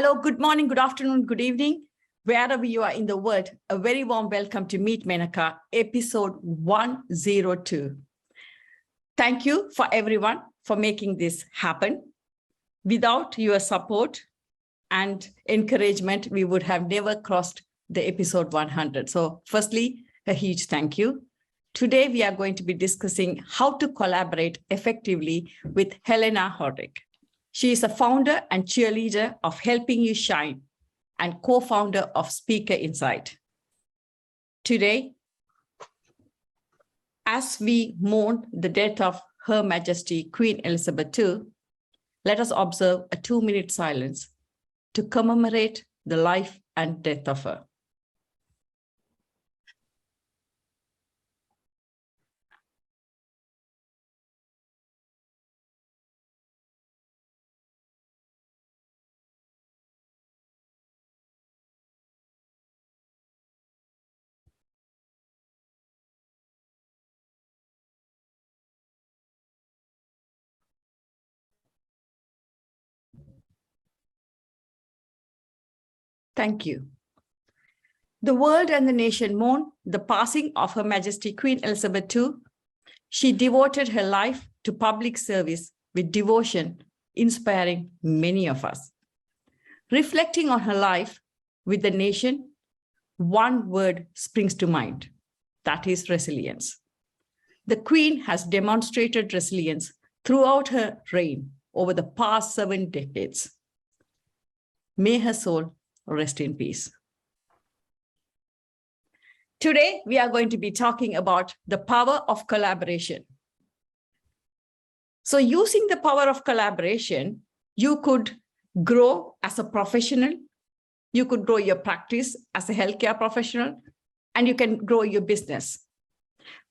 Hello, good morning, good afternoon, good evening. Wherever you are in the world, a very warm welcome to Meet Menaca, episode 102. Thank you for everyone for making this happen. Without your support and encouragement, we would have never crossed the episode 100. So firstly, a huge thank you. Today, we are going to be discussing how to collaborate effectively with Helena Holrick. She is a founder and cheerleader of Helping You Shine and co-founder of Speaker Insight. Today, as we mourn the death of Her Majesty Queen Elizabeth II, let us observe a 2-minute silence to commemorate the life and death of her. Thank you. The world and the nation mourn the passing of Her Majesty Queen Elizabeth II. She devoted her life to public service with devotion, inspiring many of us. Reflecting on her life with the nation, one word springs to mind, that is resilience. The Queen has demonstrated resilience throughout her reign over the past 7 decades. May her soul rest in peace. Today, we are going to be talking about the power of collaboration. So using the power of collaboration, you could grow as a professional, you could grow your practice as a healthcare professional, and you can grow your business.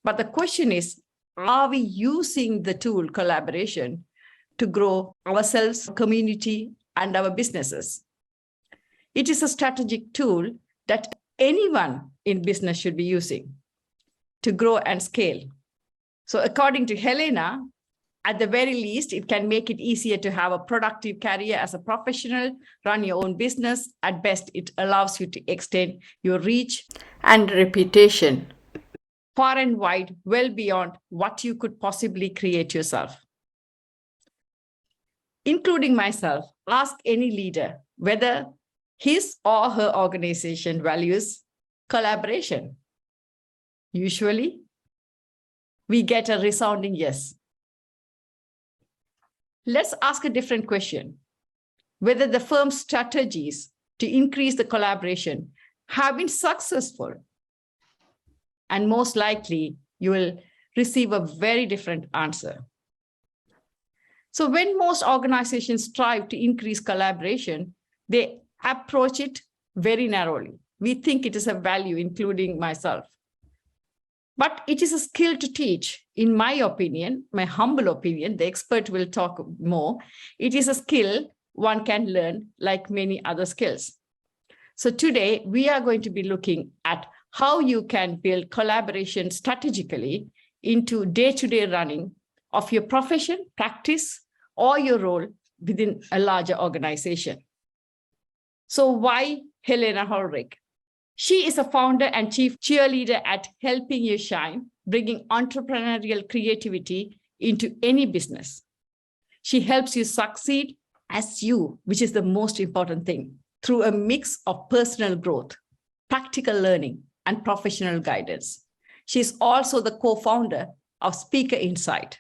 But the question is, are we using the tool collaboration to grow ourselves, community, and our businesses? It is a strategic tool that anyone in business should be using to grow and scale. So according to Helena, at the very least, it can make it easier to have a productive career as a professional, run your own business. At best, it allows you to extend your reach and reputation far and wide, well beyond what you could possibly create yourself. Including myself, ask any leader whether his or her organization values collaboration. Usually, we get a resounding yes. Let's ask a different question. Whether the firm's strategies to increase the collaboration have been successful. And most likely, you will receive a very different answer. So when most organizations strive to increase collaboration, they approach it very narrowly. We think it is a value, including myself. But it is a skill to teach. In my opinion, my humble opinion, the expert will talk more. It is a skill one can learn like many other skills. So today, we are going to be looking at how you can build collaboration strategically into day-to-day running of your profession, practice, or your role within a larger organization. So why Helena Holrick? She is a founder and chief cheerleader at Helping You Shine, bringing entrepreneurial creativity into any business. She helps you succeed as you, which is the most important thing, through a mix of personal growth, practical learning, and professional guidance. She is also the co-founder of Speaker Insight.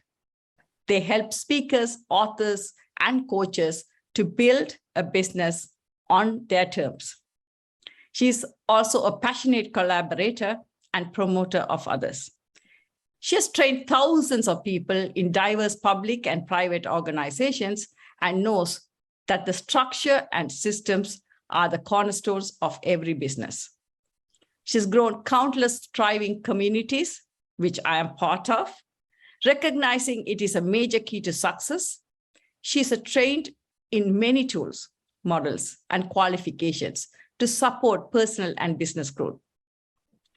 They help speakers, authors, and coaches to build a business on their terms. She is also a passionate collaborator and promoter of others. She has trained thousands of people in diverse public and private organizations and knows that the structure and systems are the cornerstones of every business. She's grown countless thriving communities, which I am part of, recognizing it is a major key to success. She's trained in many tools, models, and qualifications to support personal and business growth,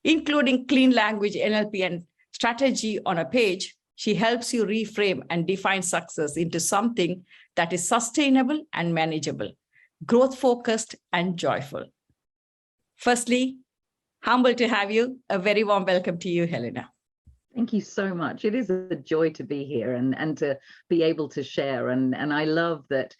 including clean language, NLP, and strategy on a page. She helps you reframe and define success into something that is sustainable and manageable. growth-focused, and joyful. Firstly, humbled to have you. A very warm welcome to you, Helena. Thank you so much. It is a joy to be here and to be able to share. And I love that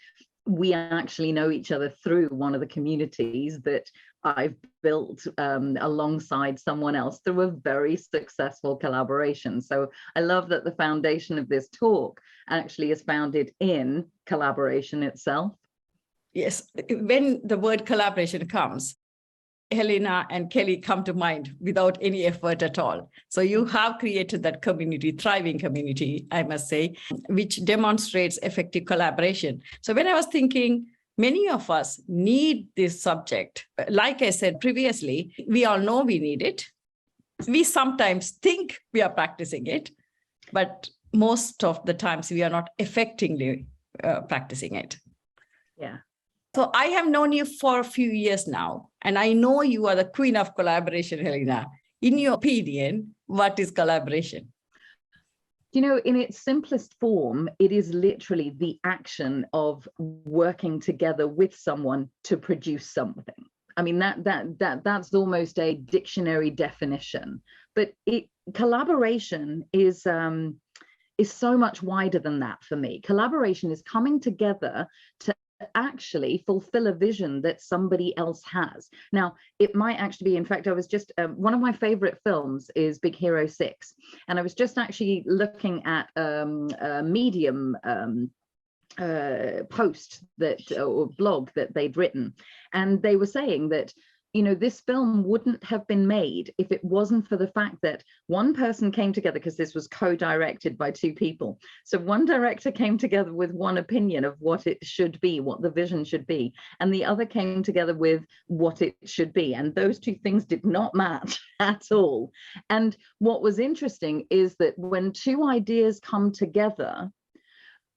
we actually know each other through one of the communities that I've built alongside someone else through a very successful collaboration. So I love that the foundation of this talk actually is founded in collaboration itself. Yes, when the word collaboration comes, Helena and Kelly come to mind without any effort at all. So you have created that community, thriving community, I must say, which demonstrates effective collaboration. So when I was thinking, many of us need this subject. Like I said previously, we all know we need it. We sometimes think we are practicing it, but most of the times we are not effectively practicing it. Yeah. So I have known you for a few years now, and I know you are the queen of collaboration, Helena. In your opinion, what is collaboration? You know, in its simplest form, it is literally the action of working together with someone to produce something. I mean, that's almost a dictionary definition, but collaboration is so much wider than that for me. Collaboration is coming together to actually fulfill a vision that somebody else has. Now, it might actually be, in fact, I was just, one of my favorite films is Big Hero 6. And I was just actually looking at a Medium post or blog that they'd written. And they were saying that, you know, this film wouldn't have been made if it wasn't for the fact that one person came together, because this was co-directed by two people. So one director came together with one opinion of what it should be, what the vision should be, and the other came together with what it should be. And those two things did not match at all. And what was interesting is that when two ideas come together,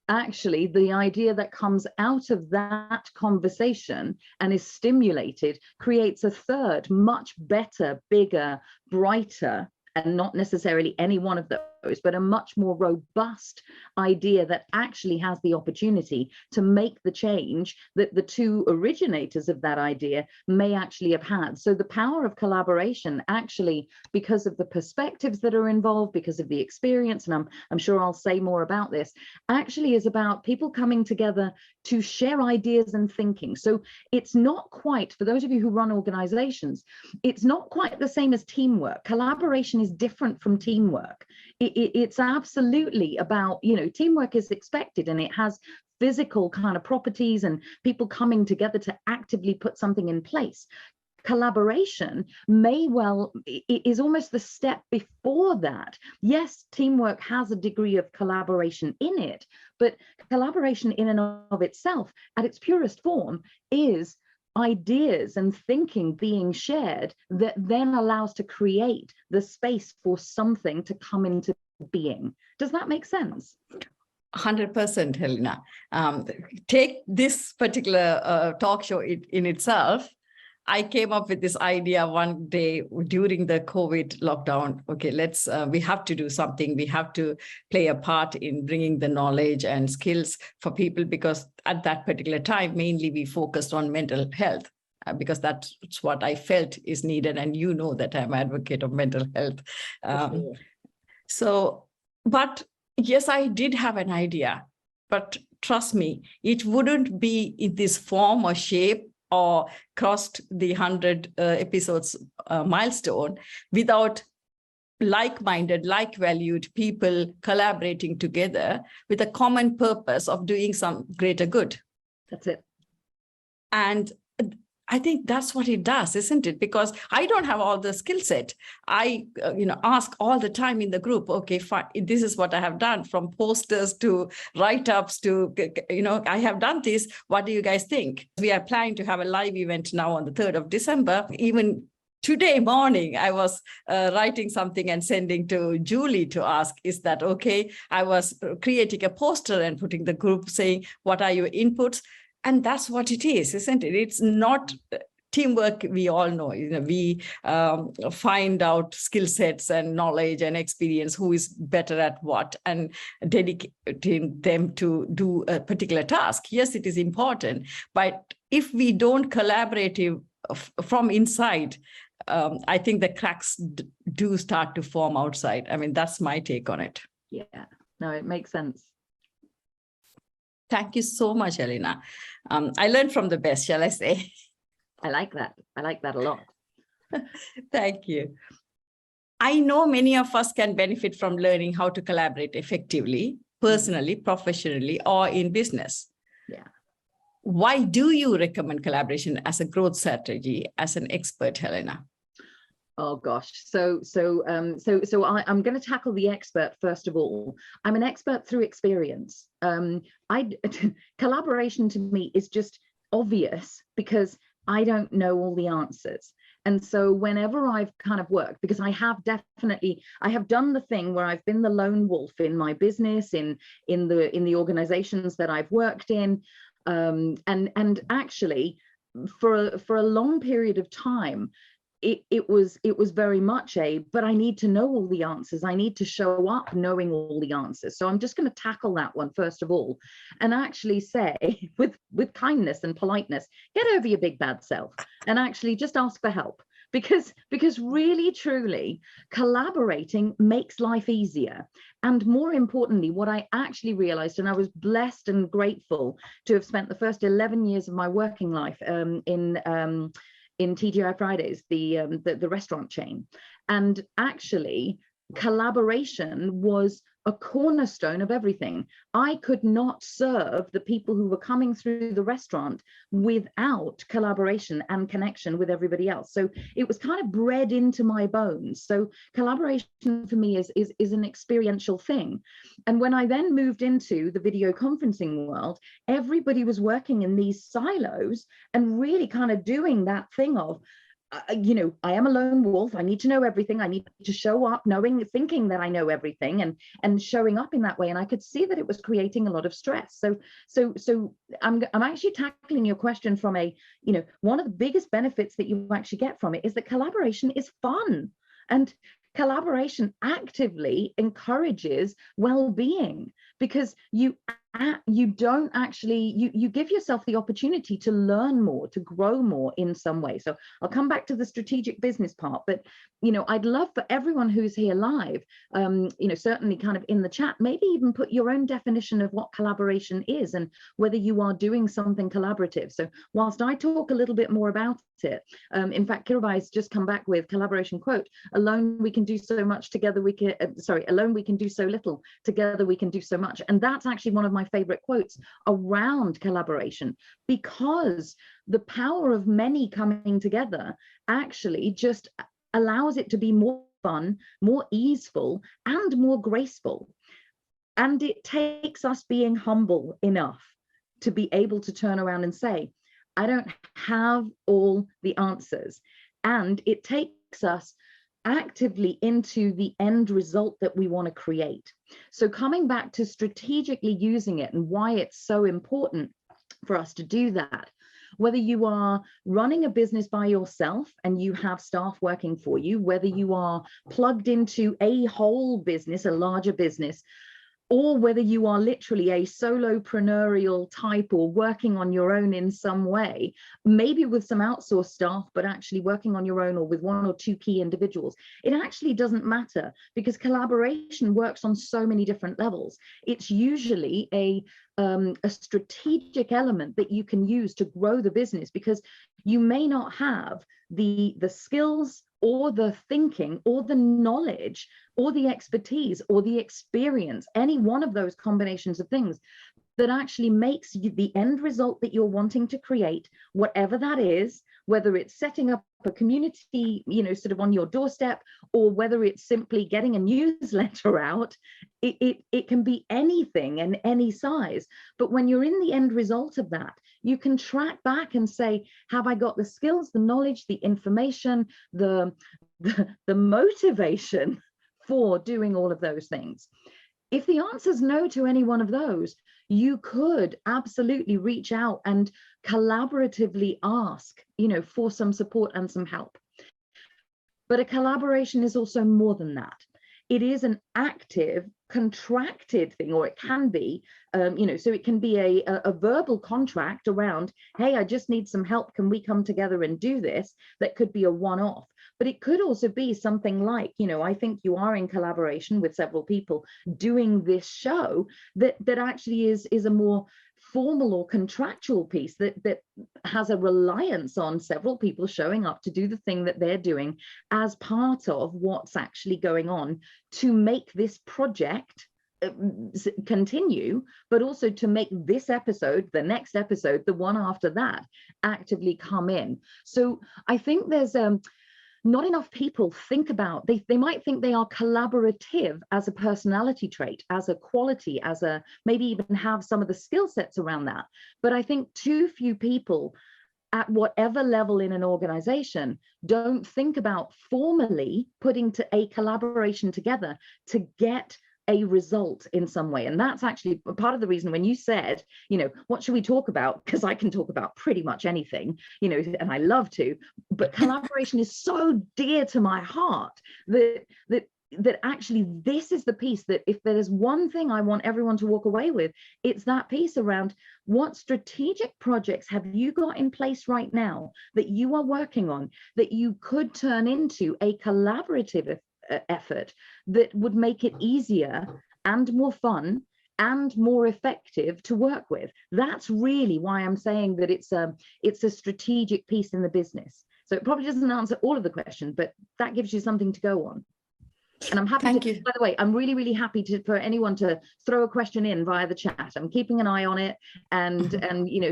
actually the idea that comes out of that conversation and is stimulated creates a third, much better, bigger, brighter, and not necessarily any one of those, but a much more robust idea that actually has the opportunity to make the change that the two originators of that idea may actually have had. So the power of collaboration, actually, because of the perspectives that are involved, because of the experience, and I'm sure I'll say more about this, actually is about people coming together to share ideas and thinking. So it's not quite, for those of you who run organizations, it's not quite the same as teamwork. Collaboration is different from teamwork. It's absolutely about, you know, teamwork is expected and it has physical kind of properties and people coming together to actively put something in place. Collaboration may well, it is almost the step before that. Yes, teamwork has a degree of collaboration in it, but collaboration in and of itself, at its purest form, is ideas and thinking being shared that then allows to create the space for something to come into being. Does that make sense? 100%, Helena. Take this particular talk show in itself. I came up with this idea one day during the COVID lockdown. Okay, we have to do something. We have to play a part in bringing the knowledge and skills for people, because at that particular time, mainly we focused on mental health, because that's what I felt is needed. And you know that I'm an advocate of mental health. Sure. So, but yes, I did have an idea, but trust me, it wouldn't be in this form or shape or crossed the 100 episodes milestone without like-minded, like-valued people collaborating together with a common purpose of doing some greater good. That's it. And I think that's what it does, isn't it? Because I don't have all the skill set. I, ask all the time in the group, okay, fine, this is what I have done, from posters to write-ups to, I have done this. What do you guys think? We are planning to have a live event now on the 3rd of December. Even today morning, I was writing something and sending to Julie to ask, is that okay? I was creating a poster and putting the group saying, what are your inputs? And that's what it is, isn't it? It's not teamwork, we all know, we find out skill sets and knowledge and experience, who is better at what, and dedicating them to do a particular task. Yes, it is important, but if we don't collaborate from inside, I think the cracks do start to form outside. I mean, that's my take on it. Yeah, no, it makes sense. Thank you so much, Helena. I learned from the best, shall I say? I like that. I like that a lot. Thank you. I know many of us can benefit from learning how to collaborate effectively, personally, professionally, or in business. Yeah. Why do you recommend collaboration as a growth strategy as an expert, Helena? Oh gosh, so I'm going to tackle the expert first of all. I'm an expert through experience. Collaboration to me is just obvious because I don't know all the answers. And so whenever I've kind of worked, because I have done the thing where I've been the lone wolf in my business, in the organizations that I've worked in, and actually for a long period of time, it was very much but I need to know all the answers. I need to show up knowing all the answers. So I'm just going to tackle that one first of all, and actually say with kindness and politeness, get over your big bad self and actually just ask for help, because really truly collaborating makes life easier. And more importantly, what I actually realized, and I was blessed and grateful to have spent the first 11 years of my working life in TGI Fridays, the restaurant chain. And actually, collaboration was a cornerstone of everything. I could not serve the people who were coming through the restaurant without collaboration and connection with everybody else. So it was kind of bred into my bones. So collaboration for me is an experiential thing. And when I then moved into the video conferencing world, everybody was working in these silos and really kind of doing that thing of, I am a lone wolf. I need to know everything. I need to show up thinking that I know everything and showing up in that way. And I could see that it was creating a lot of stress. So I'm actually tackling your question from one of the biggest benefits that you actually get from it is that collaboration is fun. And collaboration actively encourages well-being, because you don't actually, you give yourself the opportunity to learn more, to grow more in some way. So I'll come back to the strategic business part, but I'd love for everyone who's here live, certainly kind of in the chat, maybe even put your own definition of what collaboration is and whether you are doing something collaborative. So whilst I talk a little bit more about it, in fact, Kirabai's just come back with collaboration quote, alone we can do so much, together we can, alone we can do so little, together we can do so much. And that's actually one of my favorite quotes around collaboration, because the power of many coming together actually just allows it to be more fun, more easeful, and more graceful. And it takes us being humble enough to be able to turn around and say, I don't have all the answers. And it takes us actively into the end result that we want to create. So coming back to strategically using it and why it's so important for us to do that, whether you are running a business by yourself and you have staff working for you, whether you are plugged into a whole business, a larger business, or whether you are literally a solopreneurial type or working on your own in some way, maybe with some outsourced staff, but actually working on your own or with one or two key individuals, it actually doesn't matter, because collaboration works on so many different levels. It's usually a strategic element that you can use to grow the business, because you may not have the skills or the thinking or the knowledge or the expertise or the experience, any one of those combinations of things that actually makes you the end result that you're wanting to create, whatever that is, whether it's setting up a community, sort of on your doorstep, or whether it's simply getting a newsletter out. It can be anything and any size. But when you're in the end result of that, you can track back and say, have I got the skills, the knowledge, the information, the motivation for doing all of those things? If the answer is no to any one of those, you could absolutely reach out and collaboratively ask, for some support and some help. But a collaboration is also more than that. It is an active, contracted thing, or it can be, so it can be a verbal contract around, hey, I just need some help. Can we come together and do this? That could be a one-off. But it could also be something like, I think you are in collaboration with several people doing this show that actually is a more formal or contractual piece that has a reliance on several people showing up to do the thing that they're doing as part of what's actually going on to make this project continue, but also to make this episode, the next episode, the one after that, actively come in. So I think there's not enough people think about, they might think they are collaborative as a personality trait, as a quality, as a, maybe even have some of the skill sets around that. But I think too few people at whatever level in an organization don't think about formally putting a collaboration together to get a result in some way. And that's actually part of the reason when you said, what should we talk about? Because I can talk about pretty much anything, and I love to, but collaboration is so dear to my heart that actually this is the piece that if there's one thing I want everyone to walk away with, it's that piece around what strategic projects have you got in place right now that you are working on that you could turn into a collaborative effort that would make it easier and more fun and more effective to work with. That's really why I'm saying that it's a strategic piece in the business. So it probably doesn't answer all of the questions, but that gives you something to go on. And I'm happy to, by the way, I'm really, really happy for anyone to throw a question in via the chat. I'm keeping an eye on it and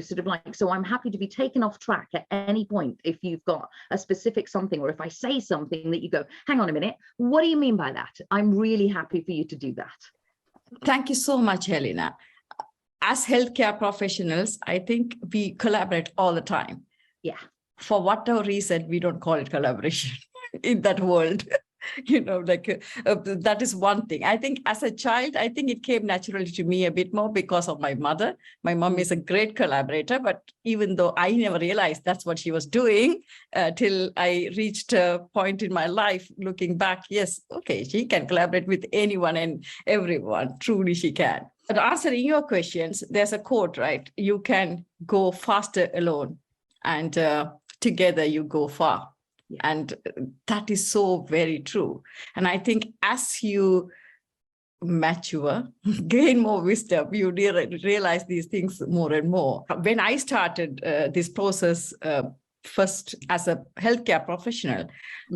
sort of like, so I'm happy to be taken off track at any point if you've got a specific something, or if I say something that you go, hang on a minute, what do you mean by that? I'm really happy for you to do that. Thank you so much, Helena. As healthcare professionals, I think we collaborate all the time. Yeah. For whatever reason, we don't call it collaboration in that world. That is one thing. I think as a child, I think it came naturally to me a bit more because of my mother. My mom is a great collaborator, but even though I never realized that's what she was doing till I reached a point in my life looking back, yes, okay, she can collaborate with anyone and everyone. Truly she can. But answering your questions, there's a quote, right? You can go faster alone and together you go far. Yeah. And that is so very true. And I think as you mature, gain more wisdom, you realize these things more and more. When I started this process first as a healthcare professional,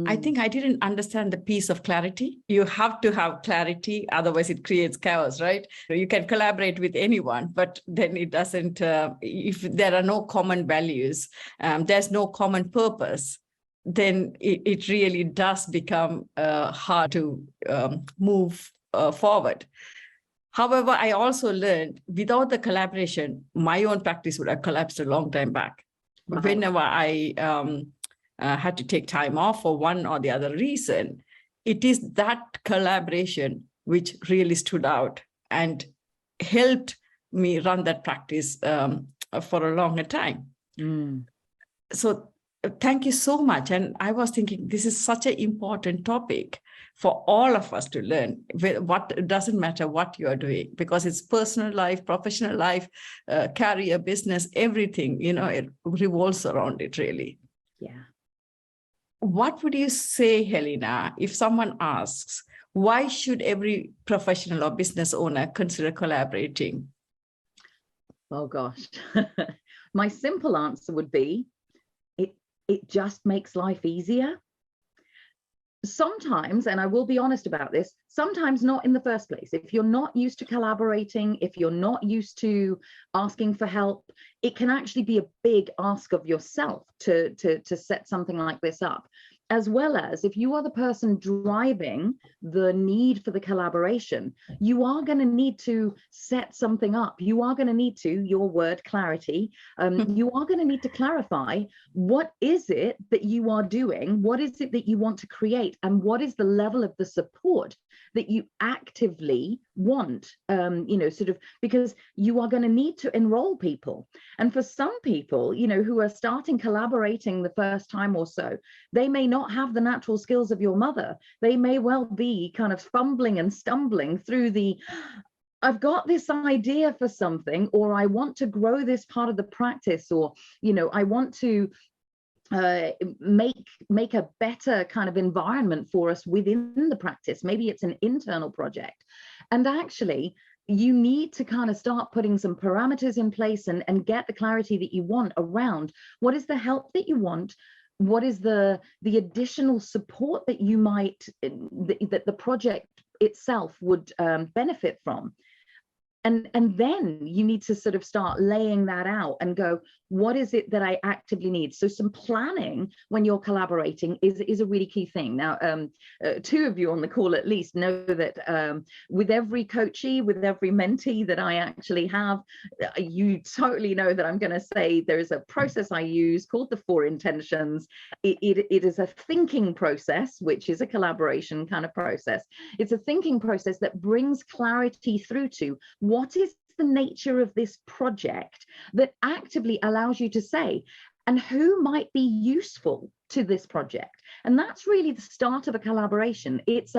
I think I didn't understand the piece of clarity. You have to have clarity, otherwise it creates chaos, right? You can collaborate with anyone, but then it doesn't, if there are no common values, there's no common purpose, then it really does become hard to move forward. However, I also learned without the collaboration, my own practice would have collapsed a long time back. Right. Whenever I had to take time off for one or the other reason, it is that collaboration which really stood out and helped me run that practice for a longer time. So thank you so much. And I was thinking this is such an important topic for all of us to learn. What doesn't matter what you are doing, because it's personal life, professional life, career, business, everything, it revolves around it really. Yeah. What would you say, Helena, if someone asks, why should every professional or business owner consider collaborating? Oh gosh, my simple answer would be, it just makes life easier. Sometimes, and I will be honest about this, sometimes not in the first place. If you're not used to collaborating, if you're not used to asking for help, it can actually be a big ask of yourself to set something like this up. as well as if you are the person driving the need for the collaboration, you are going to need to set something up. You are going to need to, your word, clarity, you are going to need to clarify what is it that you are doing, what is it that you want to create, and what is the level of the support that you actively want, sort of, because you are going to need to enroll people. And for some people, who are starting collaborating the first time or so, they may not have the natural skills of your mother. They may well be kind of fumbling and stumbling through I've got this idea for something, or I want to grow this part of the practice, or, I want to make a better kind of environment for us within the practice. Maybe it's an internal project. And actually, you need to kind of start putting some parameters in place and get the clarity that you want around what is the help that you want, what is the additional support that you might, that the project itself would benefit from. And then you need to sort of start laying that out and go, what is it that I actively need? So some planning when you're collaborating is a really key thing. Now, two of you on the call at least know that with every coachee, with every mentee that I actually have, you totally know that I'm going to say there is a process I use called the 4 intentions. It is a thinking process, which is a collaboration kind of process. It's a thinking process that brings clarity through to what is the nature of this project, that actively allows you to say, and who might be useful to this project. And that's really the start of a collaboration. It's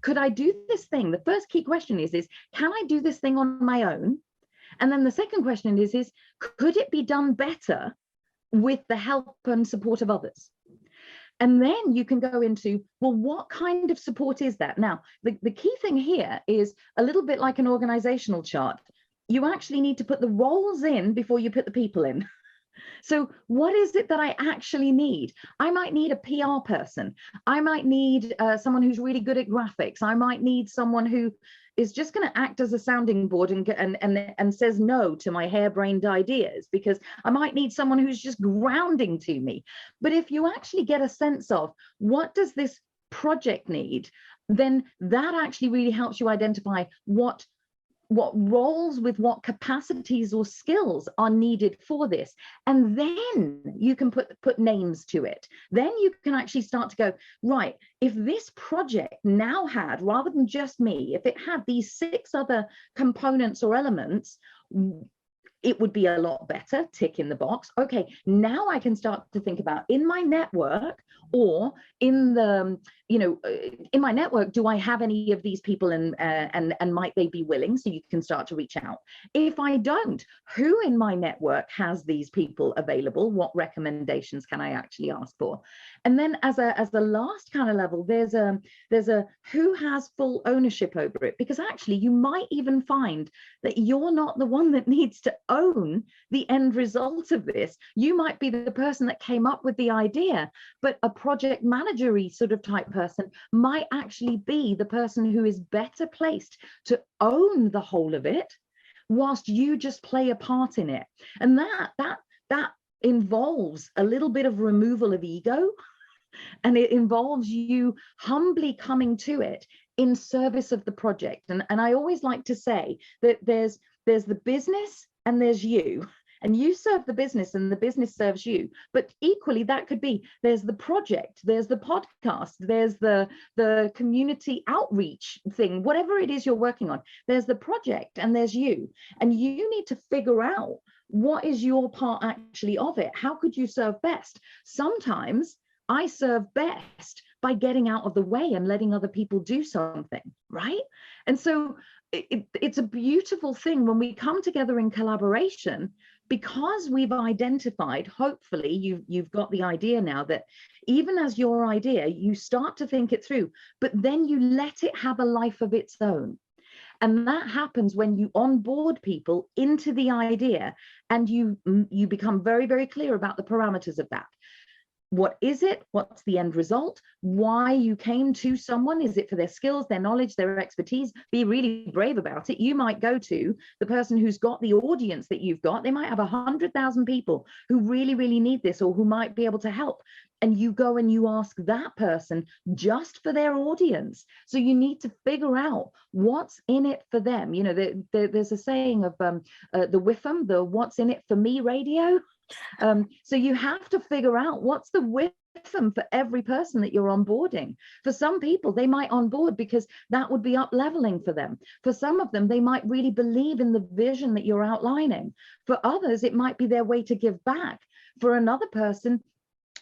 could I do this thing? The first key question is can I do this thing on my own? And then the second question is could it be done better with the help and support of others? And then you can go into, well, what kind of support is that? Now, the key thing here is a little bit like an organizational chart. You actually need to put the roles in before you put the people in. So what is it that I actually need? I might need a PR person. I might need someone who's really good at graphics. I might need someone who is just going to act as a sounding board and says no to my harebrained ideas, because I might need someone who's just grounding to me. But if you actually get a sense of what does this project need, then that actually really helps you identify what roles with what capacities or skills are needed for this. And then you can put names to it. Then you can actually start to go, right, if this project now had, rather than just me, if it had these 6 other components or elements, it would be a lot better, tick in the box. Okay, now I can start to think about in my network, or in the, in my network, do I have any of these people, and might they be willing? So you can start to reach out. If I don't, who in my network has these people available? What recommendations can I actually ask for? And then as a last kind of level, there's a who has full ownership over it, because actually you might even find that you're not the one that needs to own the end result of this. You might be the person that came up with the idea, but a project managery sort of type person might actually be the person who is better placed to own the whole of it, whilst you just play a part in it. And that involves a little bit of removal of ego, and it involves you humbly coming to it in service of the project. And I always like to say that there's the business and there's you. And you serve the business and the business serves you. But equally, that could be, there's the project, there's the podcast, there's the community outreach thing, whatever it is you're working on. There's the project and there's you. And you need to figure out what is your part actually of it. How could you serve best? Sometimes I serve best by getting out of the way and letting other people do something, right? And so it's a beautiful thing when we come together in collaboration, because we've identified, hopefully you've got the idea now that even as your idea, you start to think it through, but then you let it have a life of its own. And that happens when you onboard people into the idea and you become very, very clear about the parameters of that. what is it? What's the end result? Why you came to someone? Is it for their skills, their knowledge, their expertise? Be really brave about it. You might go to the person who's got the audience that you've got. They might have 100,000 people who really, really need this, or who might be able to help. And you go and you ask that person just for their audience. So you need to figure out what's in it for them. You know, there's a saying of the WIFM, the what's in it for me radio. So you have to figure out what's the WIFM for every person that you're onboarding. For some people, they might onboard because that would be up leveling for them. For some of them, they might really believe in the vision that you're outlining. For others, it might be their way to give back. For another person,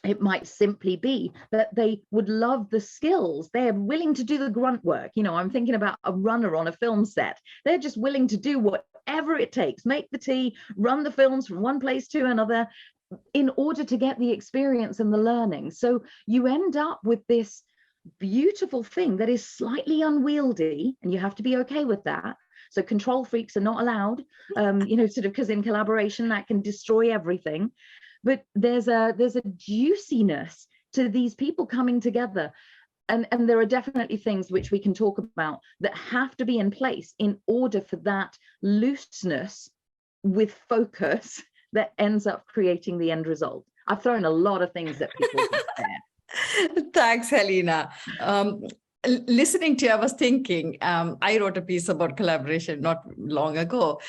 it might simply be that they would love the skills. They're willing to do the grunt work. You know, I'm thinking about a runner on a film set. They're just willing to do whatever it takes, make the tea, run the films from one place to another in order to get the experience and the learning. So you end up with this beautiful thing that is slightly unwieldy, and you have to be okay with that. So control freaks are not allowed, you know, sort of, because in collaboration that can destroy everything. But there's a juiciness to these people coming together. And there are definitely things which we can talk about that have to be in place in order for that looseness with focus that ends up creating the end result. I've thrown a lot of things at people there. Thanks, Helena. Listening to you, I was thinking, I wrote a piece about collaboration not long ago.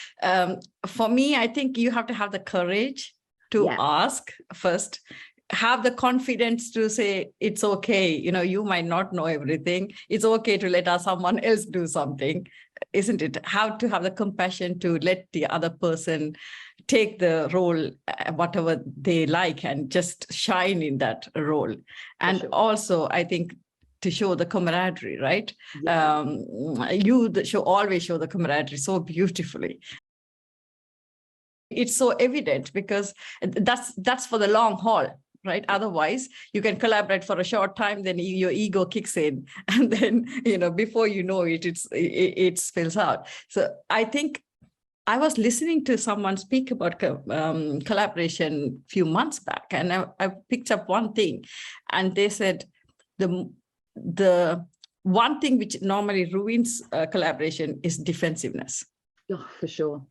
For me, I think you have to have the courage to ask first, have the confidence to say, it's okay. You know, you might not know everything. It's okay to let someone else do something, isn't it? How to have the compassion to let the other person take the role, whatever they like, and just shine in that role. And also, I think, to show the camaraderie, right? Yeah. Always show the camaraderie so beautifully. It's so evident because that's for the long haul, right? Otherwise, you can collaborate for a short time, then your ego kicks in, and then, you know, before you know it, it spills out. So I think I was listening to someone speak about collaboration a few months back, and I picked up one thing, and they said the one thing which normally ruins collaboration is defensiveness. Oh, for sure.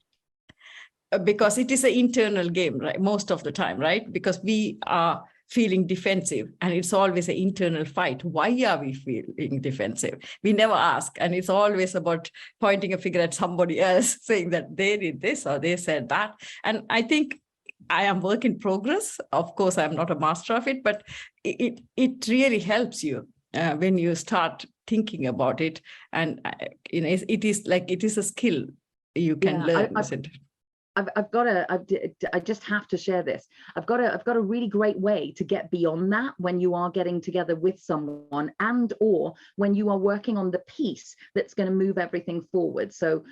Because it is an internal game, right? Most of the time, right? Because we are feeling defensive, and it's always an internal fight. Why are we feeling defensive? We never ask. And it's always about pointing a finger at somebody else, saying that they did this or they said that. And I think I am work in progress. Of course, I'm not a master of it, but it really helps you when you start thinking about it. And, you know, it is a skill you can learn, isn't it? I just have to share this. I've got a really great way to get beyond that when you are getting together with someone, and or when you are working on the piece that's going to move everything forward. So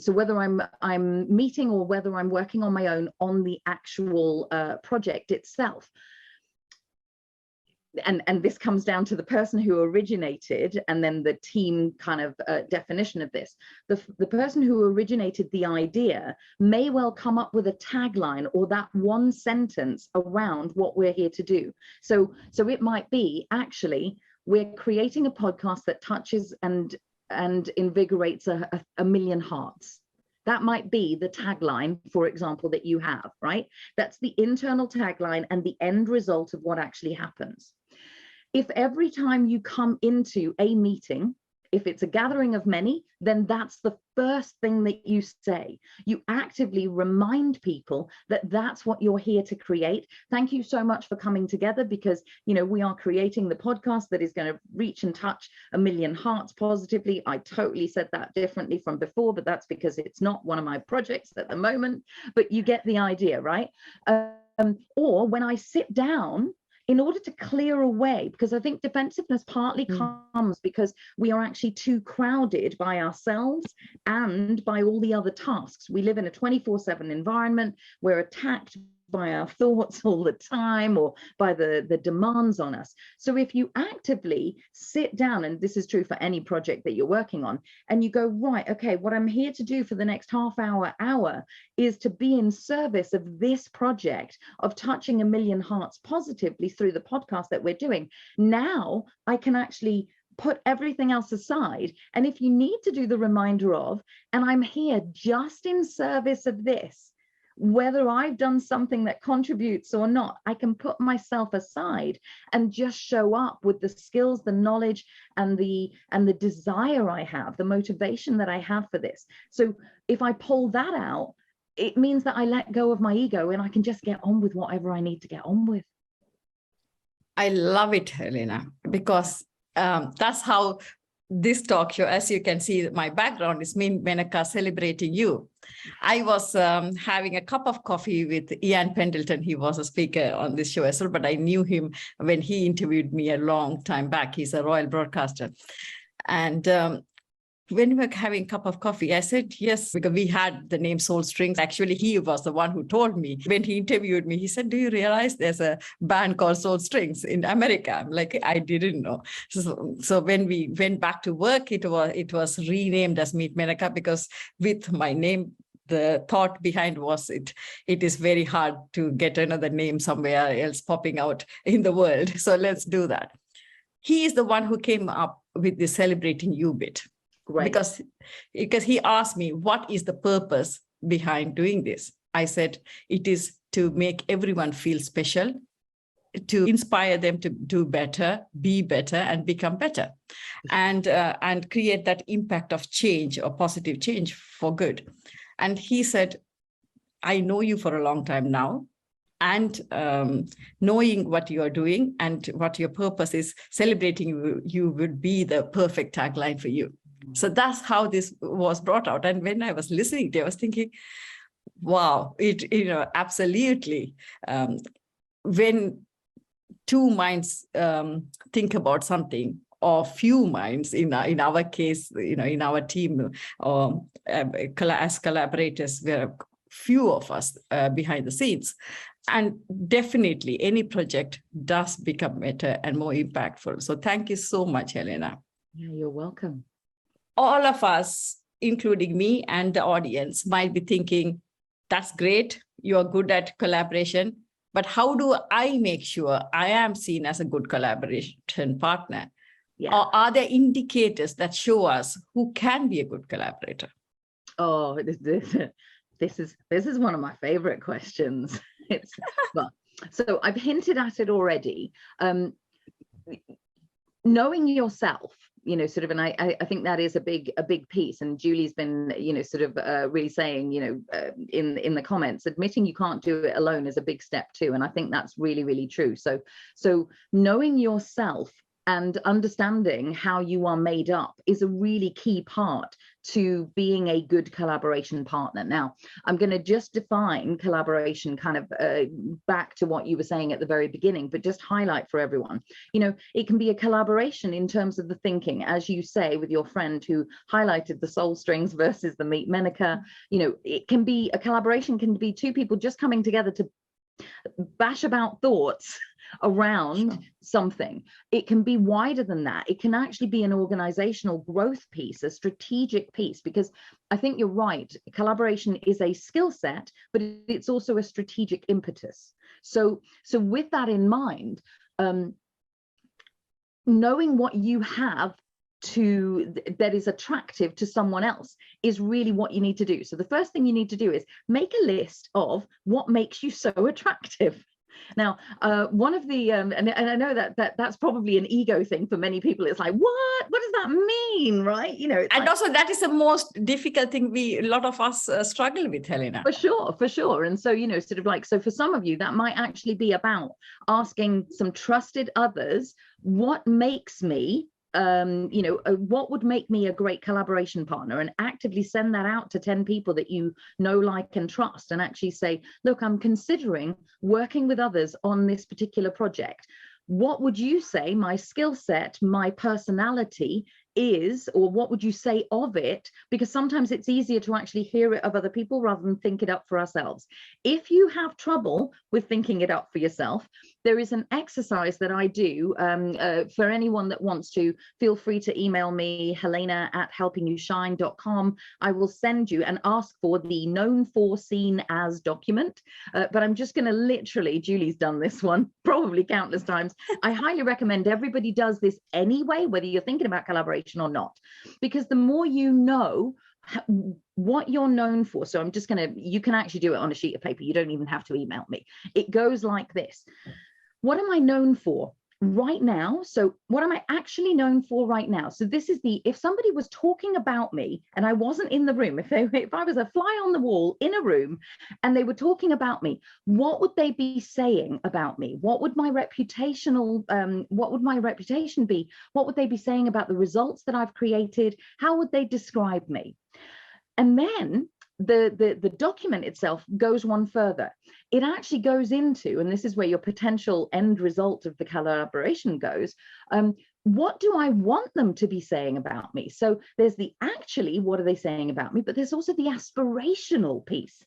whether I'm meeting or whether I'm working on my own on the actual project itself. And this comes down to the person who originated, and then the team kind of definition of this. The person who originated the idea may well come up with a tagline or that one sentence around what we're here to do. So it might be, actually, we're creating a podcast that touches and invigorates a million hearts. That might be the tagline, for example, that you have, right? That's the internal tagline and the end result of what actually happens. If every time you come into a meeting, if it's a gathering of many, then that's the first thing that you say. You actively remind people that that's what you're here to create. Thank you so much for coming together, because, you know, we are creating the podcast that is going to reach and touch a million hearts positively. I totally said that differently from before, but that's because it's not one of my projects at the moment, but you get the idea, right? Or when I sit down, in order to clear away, because I think defensiveness partly comes because we are actually too crowded by ourselves and by all the other tasks. We live in a 24/7 environment. We're attacked by our thoughts all the time, or by the demands on us. So if you actively sit down, and this is true for any project that you're working on, and you go, right, okay, what I'm here to do for the next half hour is to be in service of this project of touching 1 million hearts positively through the podcast that we're doing. Now I can actually put everything else aside. And if you need to do the reminder of, and I'm here just in service of this, whether I've done something that contributes or not, I can put myself aside and just show up with the skills, the knowledge, and the desire I have, the motivation that I have for this. So if I pull that out, it means that I let go of my ego and I can just get on with whatever I need to get on with. I love it, Helena, because that's how this talk show, as you can see, my background is me, Menaca, celebrating you. I was having a cup of coffee with Ian Pendleton. He was a speaker on this show as well, but I knew him when he interviewed me a long time back. He's a royal broadcaster. And when we were having a cup of coffee, I said, yes, because we had the name Soul Strings. Actually, he was the one who told me when he interviewed me. He said, do you realize there's a band called Soul Strings in America? I'm like, I didn't know. So when we went back to work, it was renamed as Meet Menaca, because with my name, the thought behind was it is very hard to get another name somewhere else popping out in the world. So let's do that. He is the one who came up with the celebrating you bit. Right. Because he asked me, what is the purpose behind doing this? I said, it is to make everyone feel special, to inspire them to do better, be better, and become better, and create that impact of change or positive change for good. And he said, I know you for a long time now, and knowing what you are doing and what your purpose is, celebrating you would be the perfect tagline for you. So that's how this was brought out. And when I was listening to it, I was thinking, wow, absolutely. When two minds think about something, or few minds, in our case, in our team, or as collaborators, there are few of us behind the scenes. And definitely any project does become better and more impactful. So thank you so much, Helena. Yeah, you're welcome. All of us, including me and the audience, might be thinking, that's great, you're good at collaboration, but how do I make sure I am seen as a good collaboration partner? Yeah. Or are there indicators that show us who can be a good collaborator? Oh, this is one of my favorite questions. So I've hinted at it already. Knowing yourself, sort of, and I think that is a big piece. And Julie's been, sort of really saying, in the comments, admitting you can't do it alone is a big step too. And I think that's really, really true. So knowing yourself and understanding how you are made up is a really key part to being a good collaboration partner. Now, I'm going to just define collaboration kind of back to what you were saying at the very beginning, but just highlight for everyone. It can be a collaboration in terms of the thinking, as you say, with your friend who highlighted the Soul Strings versus the Meet Menaca. It can be a collaboration, can be two people just coming together to bash about thoughts around something. It can be wider than that. It can actually be an organizational growth piece, a strategic piece, because I think you're right. Collaboration is a skill set, but it's also a strategic impetus. So with that in mind, knowing what you have that is attractive to someone else is really what you need to do. So the first thing you need to do is make a list of what makes you so attractive. Now, one of the, and I know that's probably an ego thing for many people. It's like, what does that mean, right? And also that is the most difficult thing a lot of us struggle with, Helena. For sure. And so, sort of like, so for some of you, that might actually be about asking some trusted others, what makes me, what would make me a great collaboration partner, and actively send that out to 10 people that you know, like, and trust, and actually say, look, I'm considering working with others on this particular project. What would you say my skill set, my personality is, or what would you say of it? Because sometimes it's easier to actually hear it of other people rather than think it up for ourselves. If you have trouble with thinking it up for yourself, there is an exercise that I do for anyone that wants to. Feel free to email me, helena@helpingyoушine.com. I will send you and ask for the known for, seen as document. But I'm just going to literally, Julie's done this one probably countless times. I highly recommend everybody does this anyway, whether you're thinking about collaboration or not, because the more you know what you're known for. So I'm just going to, you can actually do it on a sheet of paper. You don't even have to email me. It goes like this. What am I known for right now? So what am I actually known for right now? So this is the, if somebody was talking about me and I wasn't in the room, if I was a fly on the wall in a room and they were talking about me, what would they be saying about me? What would my reputation be? What would they be saying about the results that I've created? How would they describe me? And then the document itself goes one further. It actually goes into, and this is where your potential end result of the collaboration goes, what do I want them to be saying about me? So there's the actually, what are they saying about me? But there's also the aspirational piece.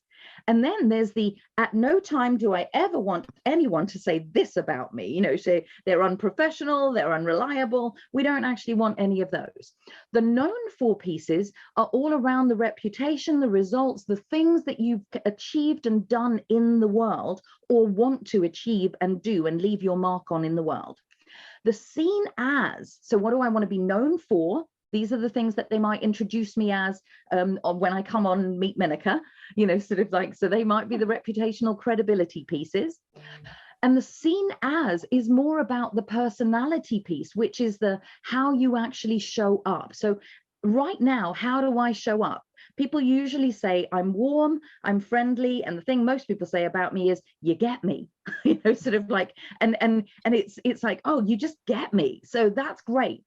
And then there's the, at no time do I ever want anyone to say this about me, you know, say they're unprofessional, they're unreliable. We don't actually want any of those. The known for pieces are all around the reputation, the results, the things that you've achieved and done in the world or want to achieve and do and leave your mark on in the world. The seen as, so what do I want to be known for? These are the things that they might introduce me as when I come on Meet Menaca, you know, sort of like, so they might be the reputational credibility pieces. And the seen as is more about the personality piece, which is the how you actually show up. So right now, how do I show up? People usually say I'm warm, I'm friendly, and the thing most people say about me is you get me, you know, sort of like, and it's like, oh, you just get me. So that's great.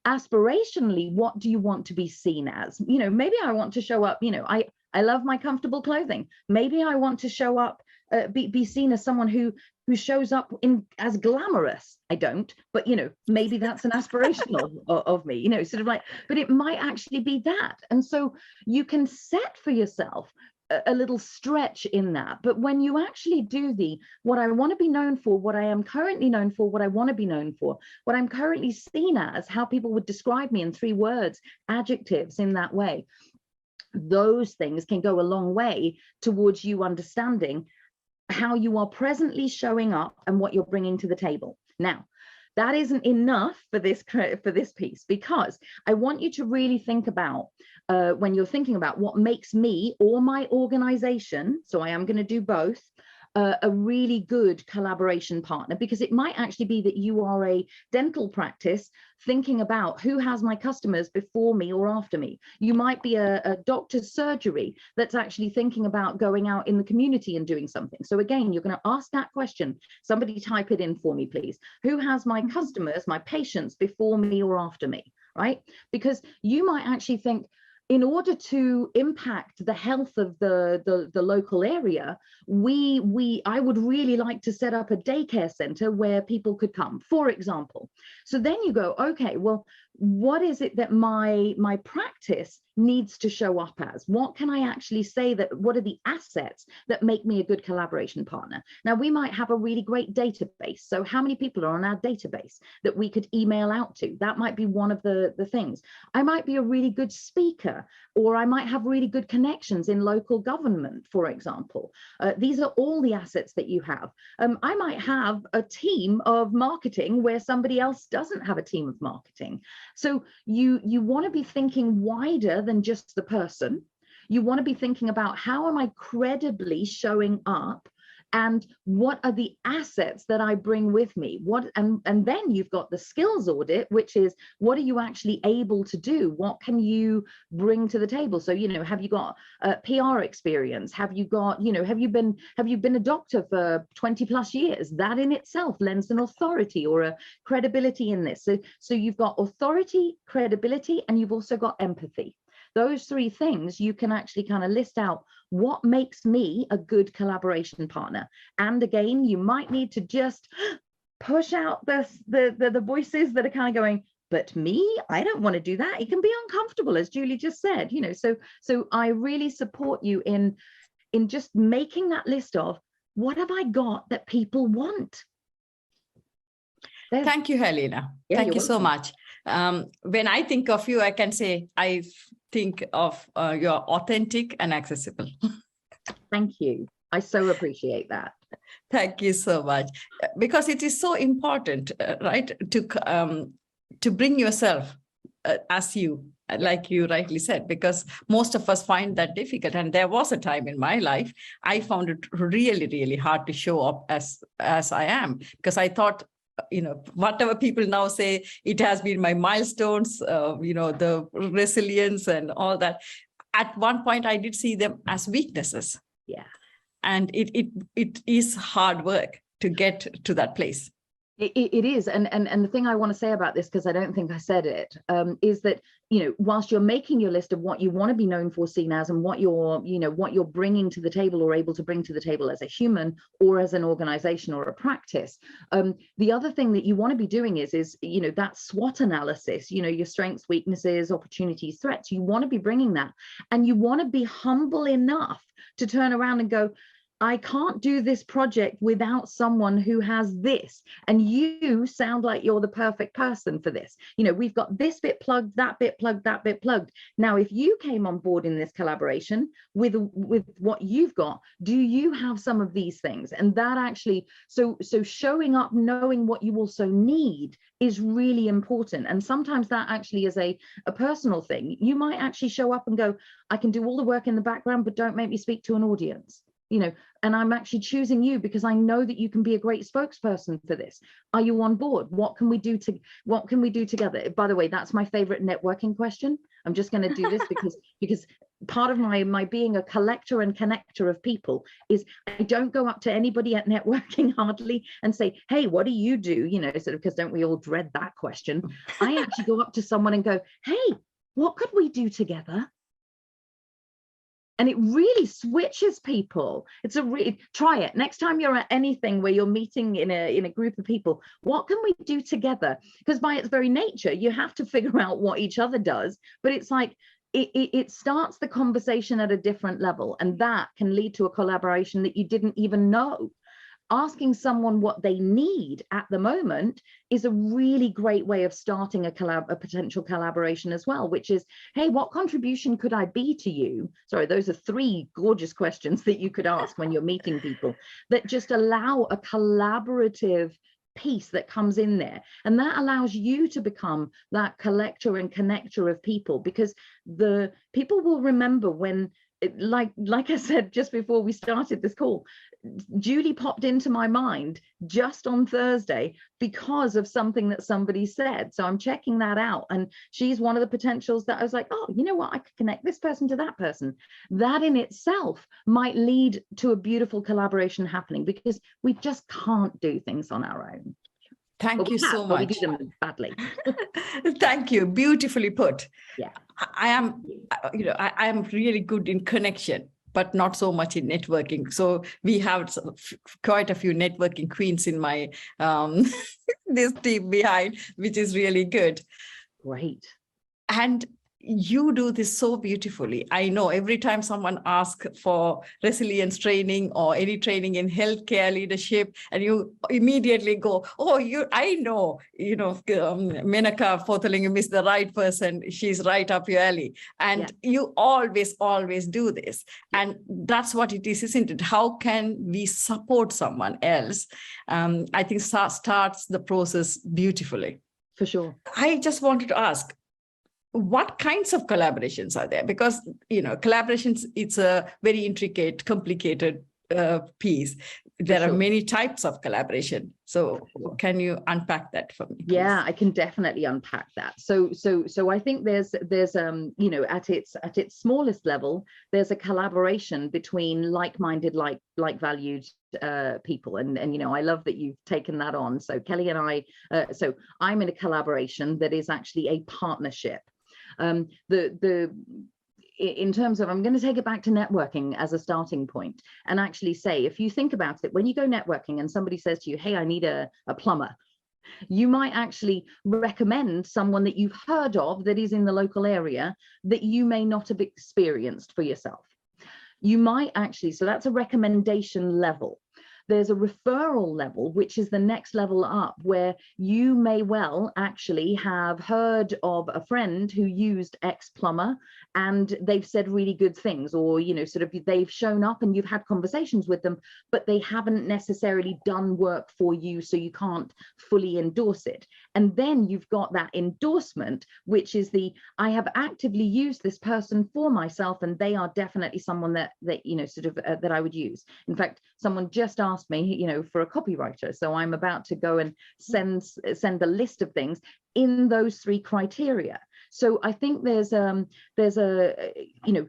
Aspirationally, what do you want to be seen as? You know, maybe I want to show up, you know, I love my comfortable clothing. Maybe I want to show up, be seen as someone who shows up in as glamorous. I don't, but you know, maybe that's an aspirational of me, you know, sort of like, but it might actually be that. And so you can set for yourself a little stretch in that. But when you actually do the, what I want to be known for, what I am currently known for, what I want to be known for, what I'm currently seen as, how people would describe me in 3 words, adjectives in that way, those things can go a long way towards you understanding how you are presently showing up and what you're bringing to the table. Now, that isn't enough for this piece, because I want you to really think about when you're thinking about what makes me or my organization, so I am going to do both, a really good collaboration partner, because it might actually be that you are a dental practice thinking about who has my customers before me or after me. You might be a doctor's surgery that's actually thinking about going out in the community and doing something. So again, you're going to ask that question. Somebody type it in for me, please. Who has my customers, my patients before me or after me, right? Because you might actually think, in order to impact the health of the local area, I would really like to set up a daycare center where people could come, for example. So then you go, okay, well, what is it that my practice needs to show up as? What can I actually say that, what are the assets that make me a good collaboration partner? Now, we might have a really great database. So how many people are on our database that we could email out to? That might be one of the things. I might be a really good speaker, or I might have really good connections in local government, for example. These are all the assets that you have. I might have a team of marketing where somebody else doesn't have a team of marketing. So you want to be thinking wider than just the person. You want to be thinking about, how am I credibly showing up, and what are the assets that I bring with me? And then you've got the skills audit, which is, what are you actually able to do? What can you bring to the table? So, you know, have you got PR experience? Have you got, you know, have you been a doctor for 20+ years? That in itself lends an authority or a credibility in this. So you've got authority, credibility, and you've also got empathy. Those 3 things you can actually kind of list out what makes me a good collaboration partner. And again, you might need to just push out the voices that are kind of going, but me, I don't want to do that. It can be uncomfortable, as Julie just said, you know. So I really support you in just making that list of what have I got that people want. Thank you, Helena. Yeah, thank you welcome. so much. When I think of you, I can say I think of you're authentic and accessible. Thank you. I so appreciate that. Thank you so much. Because it is so important, right, to bring yourself as you, like you rightly said, because most of us find that difficult. And there was a time in my life, I found it really, really hard to show up as I am, because I thought, you know, whatever people now say, it has been my milestones, you know, the resilience and all that. At one point, I did see them as weaknesses. Yeah. And it is hard work to get to that place. It is. And the thing I want to say about this, because I don't think I said it, is that, you know, whilst you're making your list of what you want to be known for, seen as, and what you're bringing to the table or able to bring to the table as a human or as an organization or a practice, the other thing that you want to be doing is, you know, that SWOT analysis, you know, your strengths, weaknesses, opportunities, threats. You want to be bringing that, and you want to be humble enough to turn around and go, I can't do this project without someone who has this. And you sound like you're the perfect person for this. You know, we've got this bit plugged, that bit plugged, that bit plugged. Now, if you came on board in this collaboration with what you've got, do you have some of these things? And that actually, so showing up, knowing what you also need is really important. And sometimes that actually is a personal thing. You might actually show up and go, I can do all the work in the background, but don't make me speak to an audience. You know, and I'm actually choosing you because I know that you can be a great spokesperson for this. Are you on board? What can we do together? By the way, that's my favorite networking question. I'm just going to do this because part of my being a collector and connector of people is I don't go up to anybody at networking hardly and say, hey, what do you do? You know, sort of, because don't we all dread that question? I actually go up to someone and go, hey, what could we do together? And it really switches people. Try it next time you're at anything where you're meeting in a group of people. What can we do together? Because by its very nature, you have to figure out what each other does. But it's like it starts the conversation at a different level, and that can lead to a collaboration that you didn't even know. Asking someone what they need at the moment is a really great way of starting a potential collaboration as well, which is, hey, what contribution could I be to you? Sorry, those are 3 gorgeous questions that you could ask when you're meeting people that just allow a collaborative piece that comes in there. And that allows you to become that collector and connector of people, because the people will remember when, like I said just before we started this call, Julie popped into my mind just on Thursday because of something that somebody said. So I'm checking that out. And she's one of the potentials that I was like, oh, you know what? I could connect this person to that person. That in itself might lead to a beautiful collaboration happening, because we just can't do things on our own. Thank you so much. We do them badly. Thank you. Beautifully put. Yeah. I am, you know, I am really good in connection, but not so much in networking. So we have quite a few networking queens in my this team behind, which is really good. Great. And you do this so beautifully. I know every time someone asks for resilience training or any training in healthcare leadership, and you immediately go, oh, I know, you know, Menaca Forthalingam is the right person. She's right up your alley. And you always do this. And that's what it is, isn't it? How can we support someone else? I think starts the process beautifully. For sure. I just wanted to ask, what kinds of collaborations are there? Because, you know, collaborations, it's a very intricate, complicated piece. There are many types of collaboration. So can you unpack that for me, please? Yeah, I can definitely unpack that. So I think there's you know, at its smallest level, there's a collaboration between like-minded, like valued people. And you know, I love that you've taken that on. So Kelly and I, so I'm in a collaboration that is actually a partnership. In terms of, I'm going to take it back to networking as a starting point and actually say, if you think about it, when you go networking and somebody says to you, hey, I need a plumber, You might actually recommend someone that you've heard of that is in the local area that you may not have experienced for yourself. You might actually, so that's a recommendation level. There's a referral level, which is the next level up, where you may well actually have heard of a friend who used X plumber and they've said really good things, or, you know, sort of they've shown up and you've had conversations with them, but they haven't necessarily done work for you, so you can't fully endorse it. And then you've got that endorsement, which is the, I have actively used this person for myself, and they are definitely someone that you know, sort of that I would use. In fact, someone just asked me, you know, for a copywriter, so I'm about to go and send a list of things in those 3 criteria. So I think there's a you know,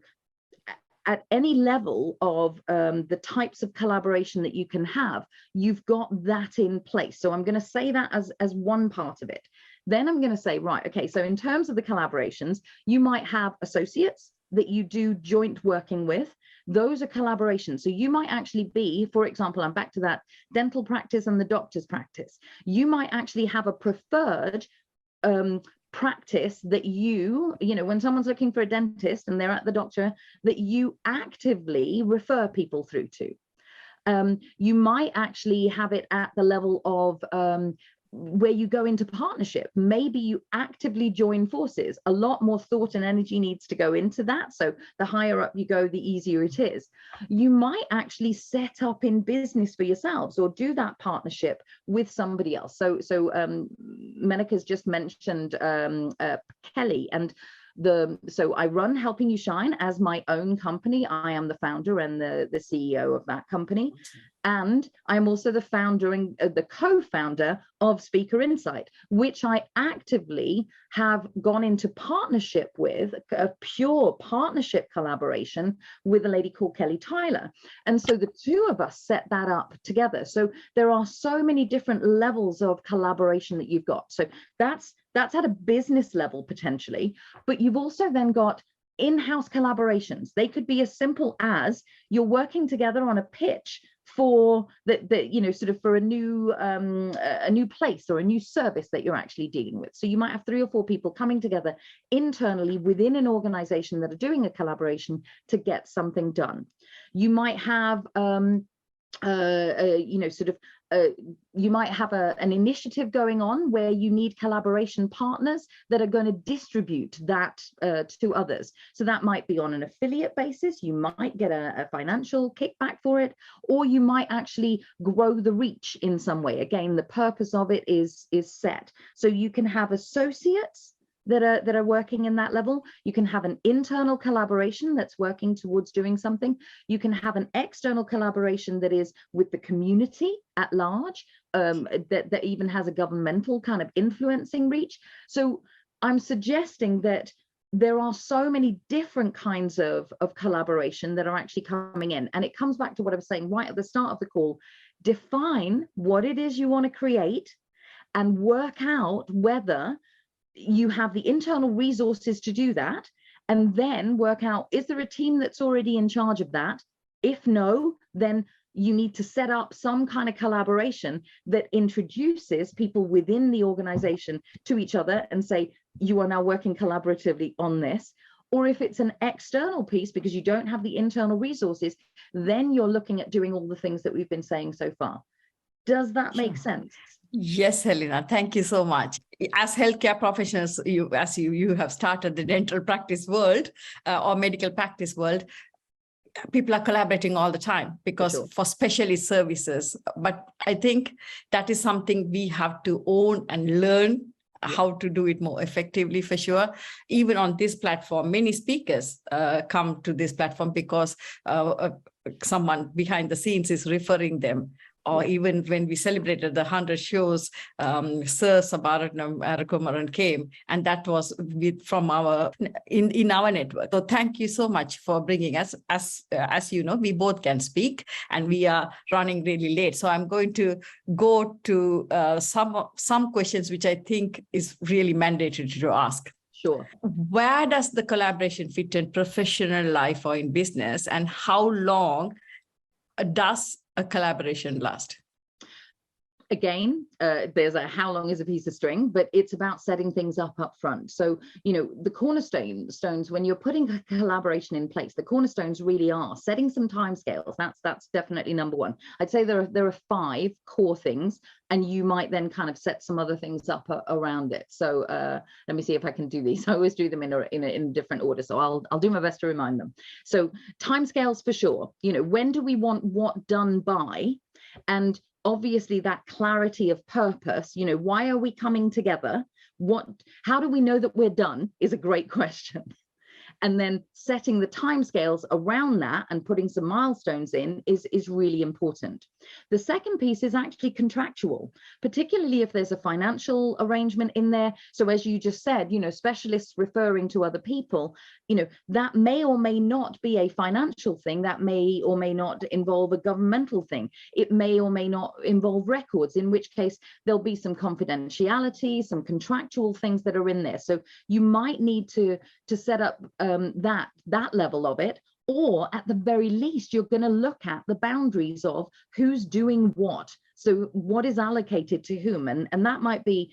at any level of the types of collaboration that you can have, you've got that in place. So I'm going to say that as one part of it. Then I'm going to say, right, okay, so in terms of the collaborations, you might have associates that you do joint working with. Those are collaborations. So you might actually be, for example, I'm back to that dental practice and the doctor's practice. You might actually have a preferred practice that you know, when someone's looking for a dentist and they're at the doctor, that you actively refer people through to. You might actually have it at the level of where you go into partnership. Maybe you actively join forces. A lot more thought and energy needs to go into that. So the higher up you go, the easier it is. You might actually set up in business for yourselves or do that partnership with somebody else. So Menaca's just mentioned Kelly, and so I run Helping You Shine as my own company. I am the founder and the CEO of that company. And I'm also the founder and the co-founder of Speaker Insight, which I actively have gone into partnership with, a pure partnership collaboration with a lady called Kelly Tyler. And so the 2 of us set that up together. So there are so many different levels of collaboration that you've got. So that's at a business level potentially, but you've also then got in-house collaborations. They could be as simple as you're working together on a pitch for the you know, sort of for a new place or a new service that you're actually dealing with. So you might have 3 or 4 people coming together internally within an organization that are doing a collaboration to get something done. You might have you know, sort of you might have an initiative going on where you need collaboration partners that are going to distribute that to others. So that might be on an affiliate basis. You might get a financial kickback for it, or you might actually grow the reach in some way. Again, the purpose of it is set. So you can have associates that are working in that level. You can have an internal collaboration that's working towards doing something. You can have an external collaboration that is with the community at large, that even has a governmental kind of influencing reach. So I'm suggesting that there are so many different kinds of collaboration that are actually coming in. And it comes back to what I was saying right at the start of the call. Define what it is you want to create and work out whether you have the internal resources to do that, and then work out, is there a team that's already in charge of that? If no, then you need to set up some kind of collaboration that introduces people within the organization to each other and say, you are now working collaboratively on this. Or if it's an external piece because you don't have the internal resources, then you're looking at doing all the things that we've been saying so far. Does that make sense? Yes, Helena, thank you so much. As healthcare professionals, you have started the dental practice world or medical practice world, people are collaborating all the time because for specialist services. But I think that is something we have to own and learn how to do it more effectively, for sure. Even on this platform, many speakers come to this platform because someone behind the scenes is referring them. Or even when we celebrated the 100 shows, Sir Sabaratnam Arakumaran came, and that was from our in our network. So thank you so much for bringing us. As you know, we both can speak, and we are running really late. So I'm going to go to some questions which I think is really mandatory to ask. Sure. Where does the collaboration fit in professional life or in business, and how long does a collaboration last? Again, there's a how long is a piece of string, but it's about setting things up front. So, the cornerstones, when you're putting a collaboration in place, the cornerstones really are setting some timescales. That's definitely number one. I'd say there are 5 core things, and you might then kind of set some other things up around it. So let me see if I can do these. I always do them in a different order, so I'll do my best to remind them. So timescales for sure. When do we want what done by? And obviously that clarity of purpose, why are we coming together? How do we know that we're done is a great question. And then setting the timescales around that and putting some milestones in is really important. The second piece is actually contractual, particularly if there's a financial arrangement in there. So as you just said, specialists referring to other people, that may or may not be a financial thing. That may or may not involve a governmental thing. It may or may not involve records, in which case there'll be some confidentiality, some contractual things that are in there. So you might need to set up that level of it, or at the very least you're going to look at the boundaries of who's doing what. So what is allocated to whom, and that might be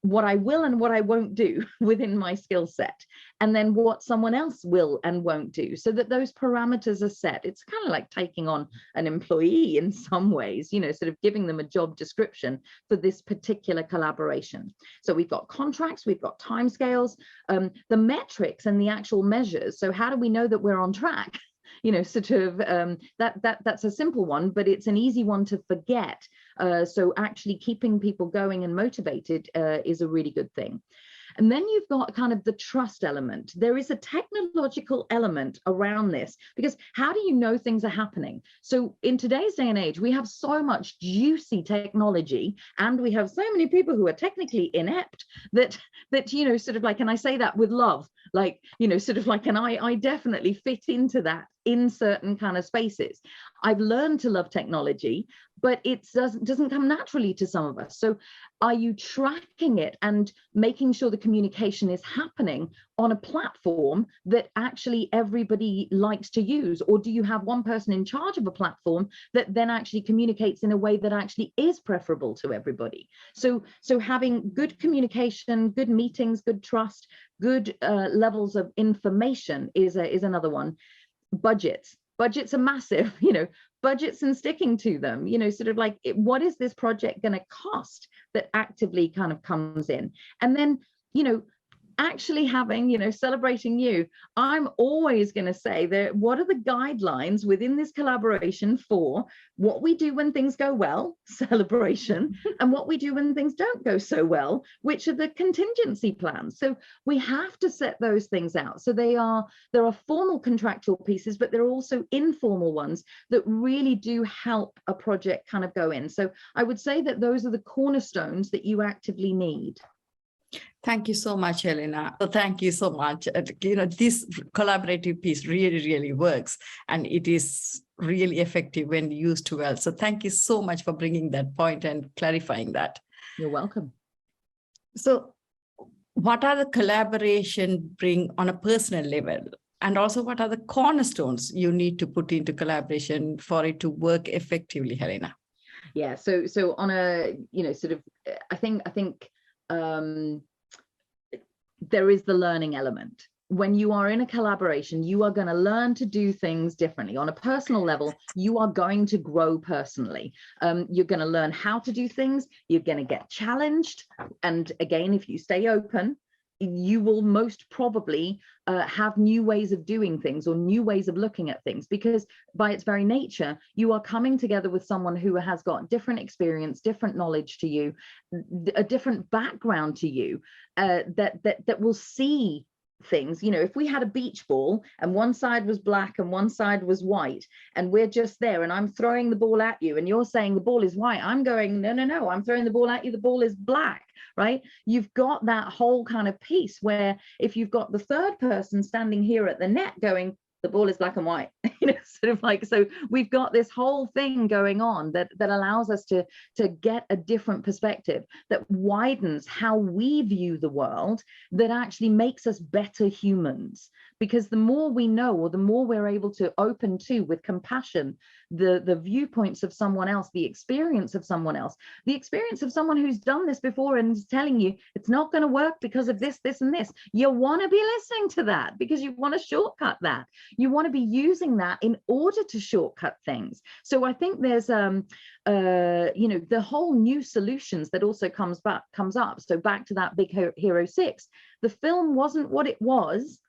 what I will and what I won't do within my skill set, and then what someone else will and won't do, so that those parameters are set. It's kind of like taking on an employee in some ways, sort of giving them a job description for this particular collaboration. So we've got contracts, we've got timescales, the metrics and the actual measures. So how do we know that we're on track? That's a simple one, but it's an easy one to forget. So actually keeping people going and motivated is a really good thing. And then you've got kind of the trust element. There is a technological element around this, because how do you know things are happening? So in today's day and age, we have so much juicy technology, and we have so many people who are technically inept that sort of like, and I say that with love, like, sort of like, and I definitely fit into that in certain kind of spaces. I've learned to love technology, but it doesn't come naturally to some of us. So are you tracking it and making sure the communication is happening on a platform that actually everybody likes to use? Or do you have one person in charge of a platform that then actually communicates in a way that actually is preferable to everybody? So having good communication, good meetings, good trust, good levels of information is another one. Budgets are massive, budgets and sticking to them, sort of like, what is this project going to cost that actively kind of comes in? And then, actually having, celebrating you, I'm always going to say that what are the guidelines within this collaboration for what we do when things go well, celebration, and what we do when things don't go so well, which are the contingency plans. So we have to set those things out. So there are formal contractual pieces, but there are also informal ones that really do help a project kind of go in. So I would say that those are the cornerstones that you actively need. Thank you so much, Helena. Thank you so much. This collaborative piece really, really works, and it is really effective when used well. So thank you so much for bringing that point and clarifying that. You're welcome. So what are the collaboration bring on a personal level? And also, what are the cornerstones you need to put into collaboration for it to work effectively, Helena? Yeah, so on a, sort of, I think there is the learning element. When you are in a collaboration, you are going to learn to do things differently. On a personal level, you are going to grow personally. You're going to learn how to do things. You're going to get challenged. And again, if you stay open, you will most probably have new ways of doing things or new ways of looking at things, because by its very nature, you are coming together with someone who has got different experience, different knowledge to you, a different background to you, that will see things. If we had a beach ball and one side was black and one side was white, and we're just there, and I'm throwing the ball at you and you're saying the ball is white, I'm going, no, I'm throwing the ball at you, the ball is black, right? You've got that whole kind of piece where if you've got the third person standing here at the net going, the ball is black and white, sort of like, so we've got this whole thing going on that allows us to get a different perspective that widens how we view the world, that actually makes us better humans, because the more we know, or the more we're able to open to with compassion the viewpoints of someone else, the experience of someone else, the experience of someone who's done this before and is telling you it's not going to work because of this, this, and this. You want to be listening to that because you want to shortcut that. You want to be using that in order to shortcut things. So I think there's the whole new solutions that also comes up. So back to that Big Hero 6, the film wasn't what it was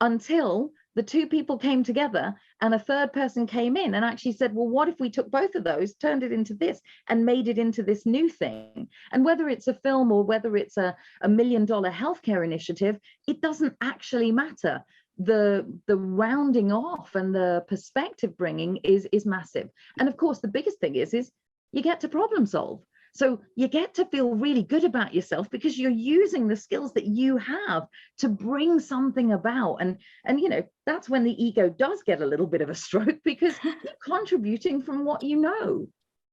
until the two people came together and a third person came in and actually said, well, what if we took both of those, turned it into this, and made it into this new thing? And whether it's a film or whether it's a $1 million healthcare initiative, it doesn't actually matter. The rounding off and the perspective bringing is massive. And of course, the biggest thing is you get to problem solve. So you get to feel really good about yourself because you're using the skills that you have to bring something about. And that's when the ego does get a little bit of a stroke, because you're contributing from what you know.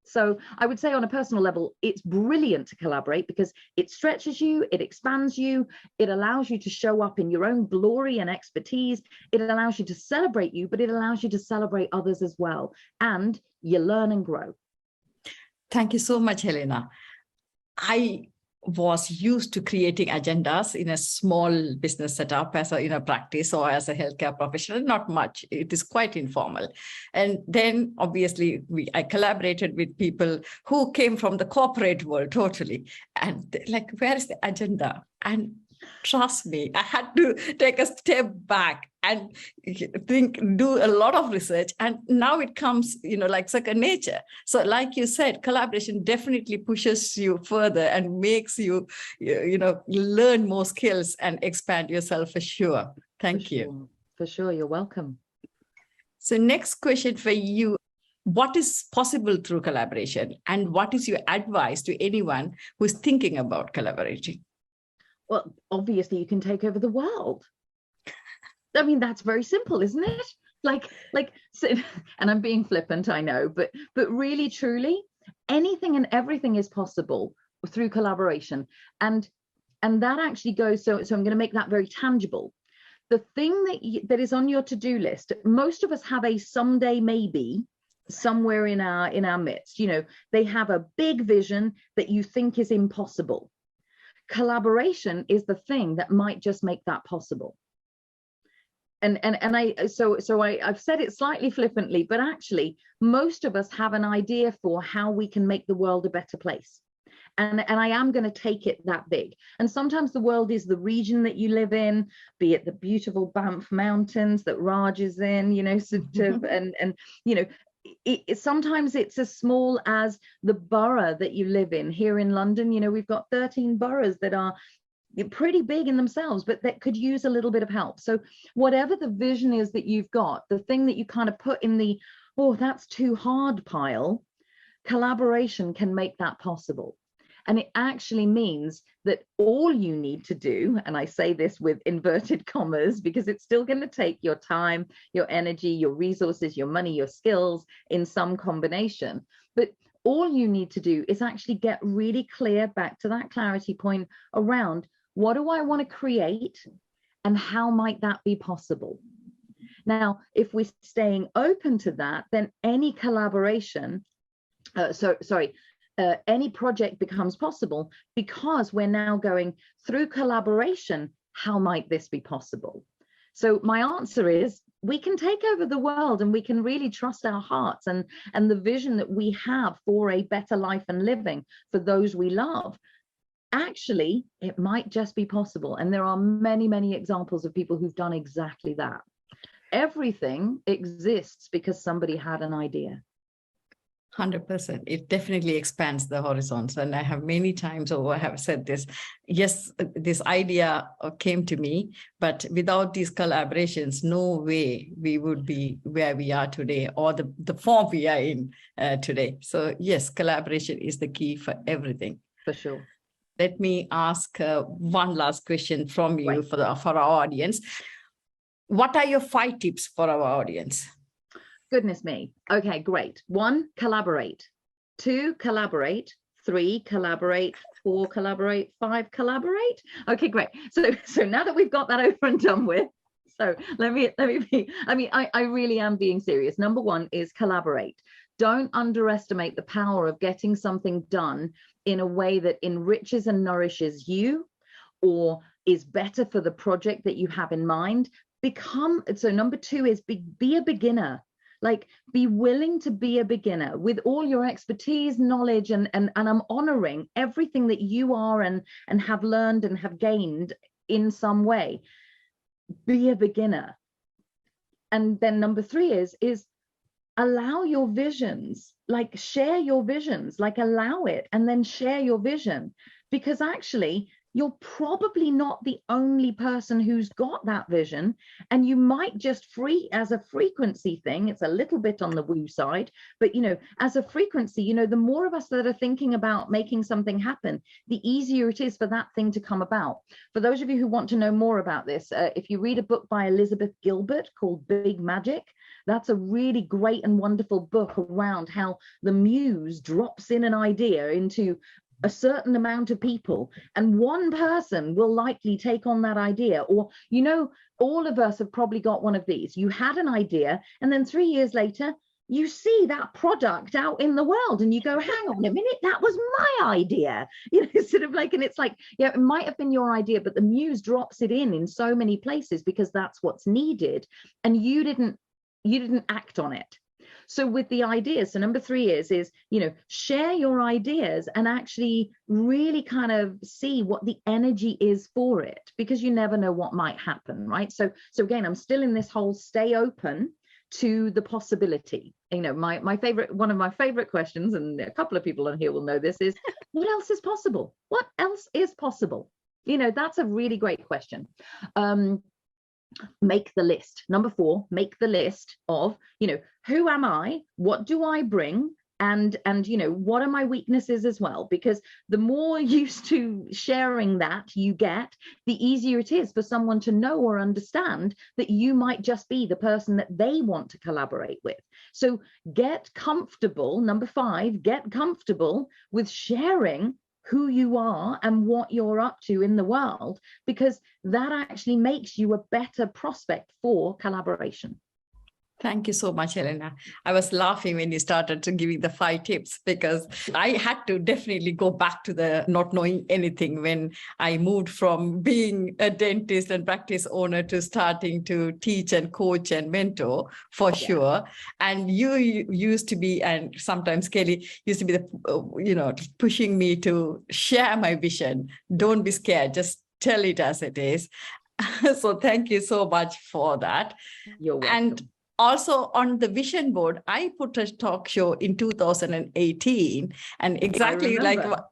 So I would say on a personal level, it's brilliant to collaborate because it stretches you, it expands you, it allows you to show up in your own glory and expertise. It allows you to celebrate you, but it allows you to celebrate others as well. And you learn and grow. Thank you so much, Helena. I was used to creating agendas in a small business setup as a practice or as a healthcare professional, not much. It is quite informal. And then obviously I collaborated with people who came from the corporate world totally. And like, where is the agenda? And trust me, I had to take a step back and do a lot of research. And now it comes, like second nature. So like you said, collaboration definitely pushes you further and makes you, learn more skills and expand yourself for sure. Thank you. For sure. You're welcome. So next question for you. What is possible through collaboration? And what is your advice to anyone who's thinking about collaborating? Well, obviously you can take over the world. I mean, that's very simple, isn't it? So, and I'm being flippant, I know, but really, truly, anything and everything is possible through collaboration. And that actually goes, so I'm going to make that very tangible. The thing that is on your to-do list, most of us have a someday maybe somewhere in our midst. They have a big vision that you think is impossible. Collaboration is the thing that might just make that possible. And I've said it slightly flippantly, but actually most of us have an idea for how we can make the world a better place. And I am going to take it that big. And sometimes the world is the region that you live in, be it the beautiful Banff Mountains that Raj is in, sometimes it's as small as the borough that you live in. Here in London, we've got 13 boroughs that are pretty big in themselves, but that could use a little bit of help. So whatever the vision is that you've got, the thing that you kind of put in the, oh, that's too hard pile, collaboration can make that possible. And it actually means that all you need to do, and I say this with inverted commas because it's still going to take your time, your energy, your resources, your money, your skills in some combination. But all you need to do is actually get really clear, back to that clarity point around what do I want to create and how might that be possible? Now, if we're staying open to that, then any collaboration, any project becomes possible because we're now going through collaboration. How might this be possible? So my answer is we can take over the world and we can really trust our hearts and the vision that we have for a better life and living for those we love. Actually, it might just be possible. And there are many, many examples of people who've done exactly that. Everything exists because somebody had an idea. 100%. It definitely expands the horizons. And I have many times over have said this. Yes, this idea came to me, but without these collaborations, no way we would be where we are today or the form we are in today. So yes, collaboration is the key for everything. For sure. Let me ask one last question from you for our audience. What are your 5 tips for our audience? Goodness me. Okay, great. 1, collaborate. 2, collaborate. 3, collaborate. 4, collaborate. 5, collaborate. Okay, great. So now that we've got that over and done with, So let me be, I mean, I really am being serious. Number one is collaborate. Don't underestimate the power of getting something done in a way that enriches and nourishes you, or is better for the project that you have in mind. So number two is be a beginner. Like, be willing to be a beginner with all your expertise, knowledge, and I'm honoring everything that you are and have learned and have gained in some way. Be a beginner. And then number three is allow your visions, like share your visions, like allow it and then share your vision, because actually you're probably not the only person who's got that vision, and you might just as a frequency thing, it's a little bit on the woo side, but you know, as a frequency, you know, the more of us that are thinking about making something happen, the easier it is for that thing to come about. For those of you who want to know more about this, if you read a book by Elizabeth Gilbert called Big Magic, that's a really great and wonderful book around how the muse drops in an idea into a certain amount of people, and one person will likely take on that idea. Or, you know, all of us have probably got one of these. You had an idea, and then 3 years later, you see that product out in the world and you go, hang on a minute, that was my idea. You know, sort of like, and it's like, yeah, it might have been your idea, but the muse drops it in so many places because that's what's needed. And you didn't act on it. So with the ideas, so number three is, you know, share your ideas and actually really kind of see what the energy is for it, because you never know what might happen, right? So again, I'm still in this whole stay open to the possibility. You know, one of my favorite questions, and a couple of people on here will know this, is what else is possible? What else is possible? You know, that's a really great question. Make the list. Number 4, make the list of, you know, who am I? What do I bring? And you know, what are my weaknesses as well? Because the more used to sharing that you get, the easier it is for someone to know or understand that you might just be the person that they want to collaborate with. So get comfortable. Number 5, get comfortable with sharing who you are and what you're up to in the world, because that actually makes you a better prospect for collaboration. Thank you so much, Helena. I was laughing when you started to giving the 5 tips, because I had to definitely go back to the not knowing anything when I moved from being a dentist and practice owner to starting to teach and coach and mentor, for sure. And you used to be, and sometimes Kelly used to be the, you know, pushing me to share my vision. Don't be scared, just tell it as it is. So thank you so much for that. You're welcome. And also on the vision board, I put a talk show in 2018, and exactly like what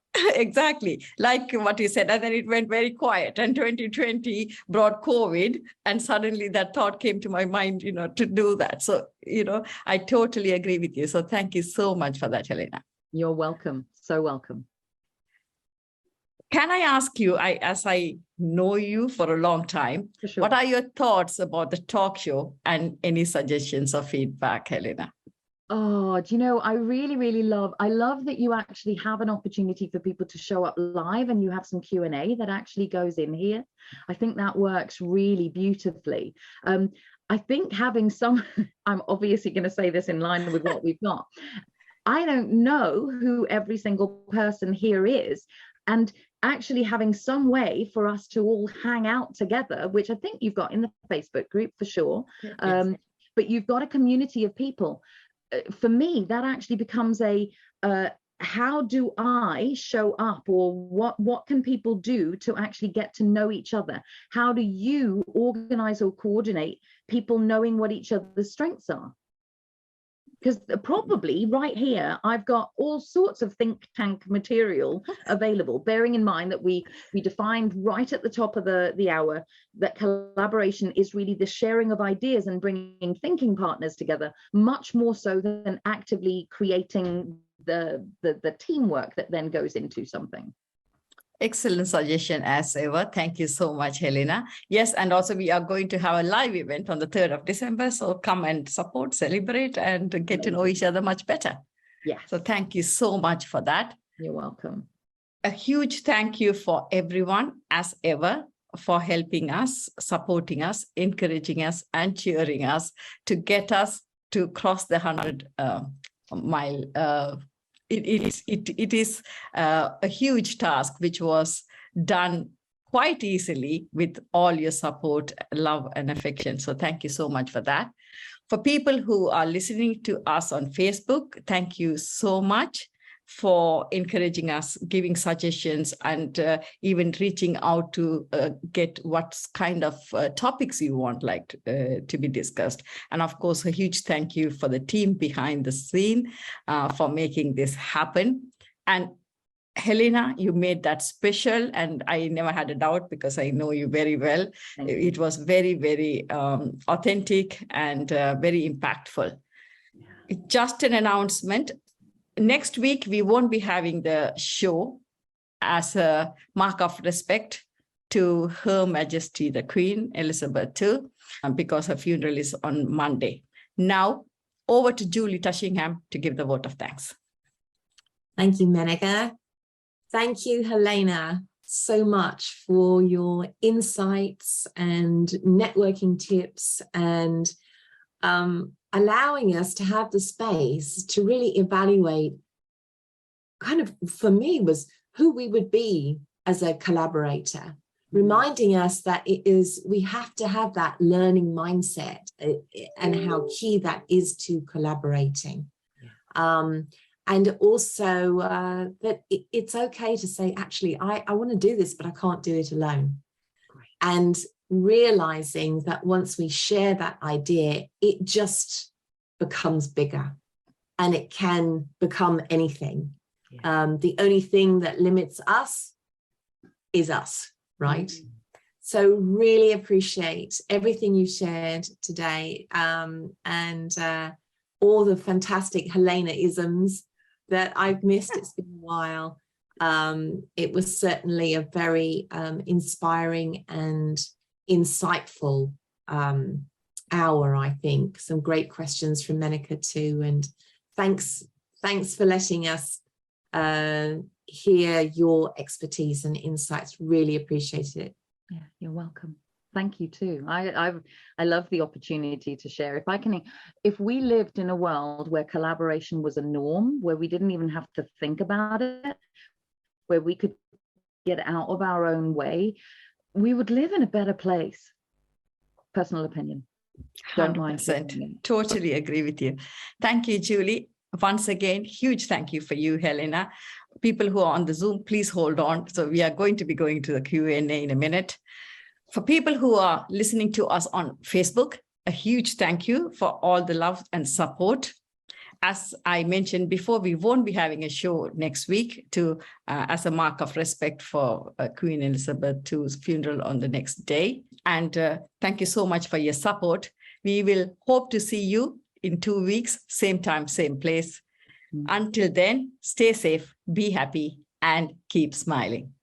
you said, and then it went very quiet. And 2020 brought COVID, and suddenly that thought came to my mind, you know, to do that. So, you know, I totally agree with you. So thank you so much for that, Helena. You're welcome. So welcome. Can I ask you, as I know you for a long time, sure, what are your thoughts about the talk show and any suggestions or feedback, Helena? Oh, do you know, I really love that you actually have an opportunity for people to show up live, and you have some Q&A that actually goes in here. I think that works really beautifully. I think having some, I'm obviously going to say this in line with what we've got. I don't know who every single person here is, and actually having some way for us to all hang out together, which I think you've got in the Facebook group for sure. Yes. But you've got a community of people. For me, that actually becomes a how do I show up, or what can people do to actually get to know each other? How do you organize or coordinate people knowing what each other's strengths are? Because probably right here, I've got all sorts of think tank material available, bearing in mind that we defined right at the top of the hour that collaboration is really the sharing of ideas and bringing thinking partners together, much more so than actively creating the teamwork that then goes into something. Excellent suggestion as ever. Thank you so much, Helena. Yes, and also we are going to have a live event on the 3rd of December. So come and support, celebrate, and get to know each other much better. Yeah. So thank you so much for that. You're welcome. A huge thank you for everyone, as ever, for helping us, supporting us, encouraging us, and cheering us to get us to cross the 100-mile. It is a huge task, which was done quite easily with all your support, love, and affection. So thank you so much for that. For people who are listening to us on Facebook, thank you so much for encouraging us, giving suggestions, and even reaching out to get what kind of topics you want to be discussed. And of course, a huge thank you for the team behind the scene for making this happen. And Helena, you made that special, and I never had a doubt because I know you very well. It was very, very authentic and very impactful. Just an announcement. Next week, we won't be having the show as a mark of respect to Her Majesty, the Queen Elizabeth II, because her funeral is on Monday. Now, over to Julie Tushingham to give the vote of thanks. Thank you, Menaca. Thank you, Helena, so much for your insights and networking tips and allowing us to have the space to really evaluate kind of, for me, was who we would be as a collaborator, reminding us that we have to have that learning mindset and how key that is to collaborating. And also that it's okay to say, actually, I want to do this, but I can't do it alone. Great. And realizing that once we share that idea, it just becomes bigger and it can become anything. Yeah. The only thing that limits us is us, right? Mm-hmm. So really appreciate everything you shared today and all the fantastic Helena-isms that I've missed. It's been a while. It was certainly a very inspiring and insightful hour, I think. Some great questions from Menaca too. And thanks for letting us hear your expertise and insights. Really appreciate it. Yeah, you're welcome. Thank you too. I love the opportunity to share. If we lived in a world where collaboration was a norm, where we didn't even have to think about it, where we could get out of our own way, we would live in a better place. Personal opinion. 100%. Totally agree with you. Thank you, Julie. Once again, huge thank you for you, Helena. People who are on the Zoom, please hold on. So we are going to be going to the Q&A in a minute. For people who are listening to us on Facebook, a huge thank you for all the love and support. As I mentioned before, we won't be having a show next week as a mark of respect for Queen Elizabeth II's funeral on the next day. And thank you so much for your support. We will hope to see you in 2 weeks, same time, same place. Mm-hmm. Until then, stay safe, be happy, and keep smiling.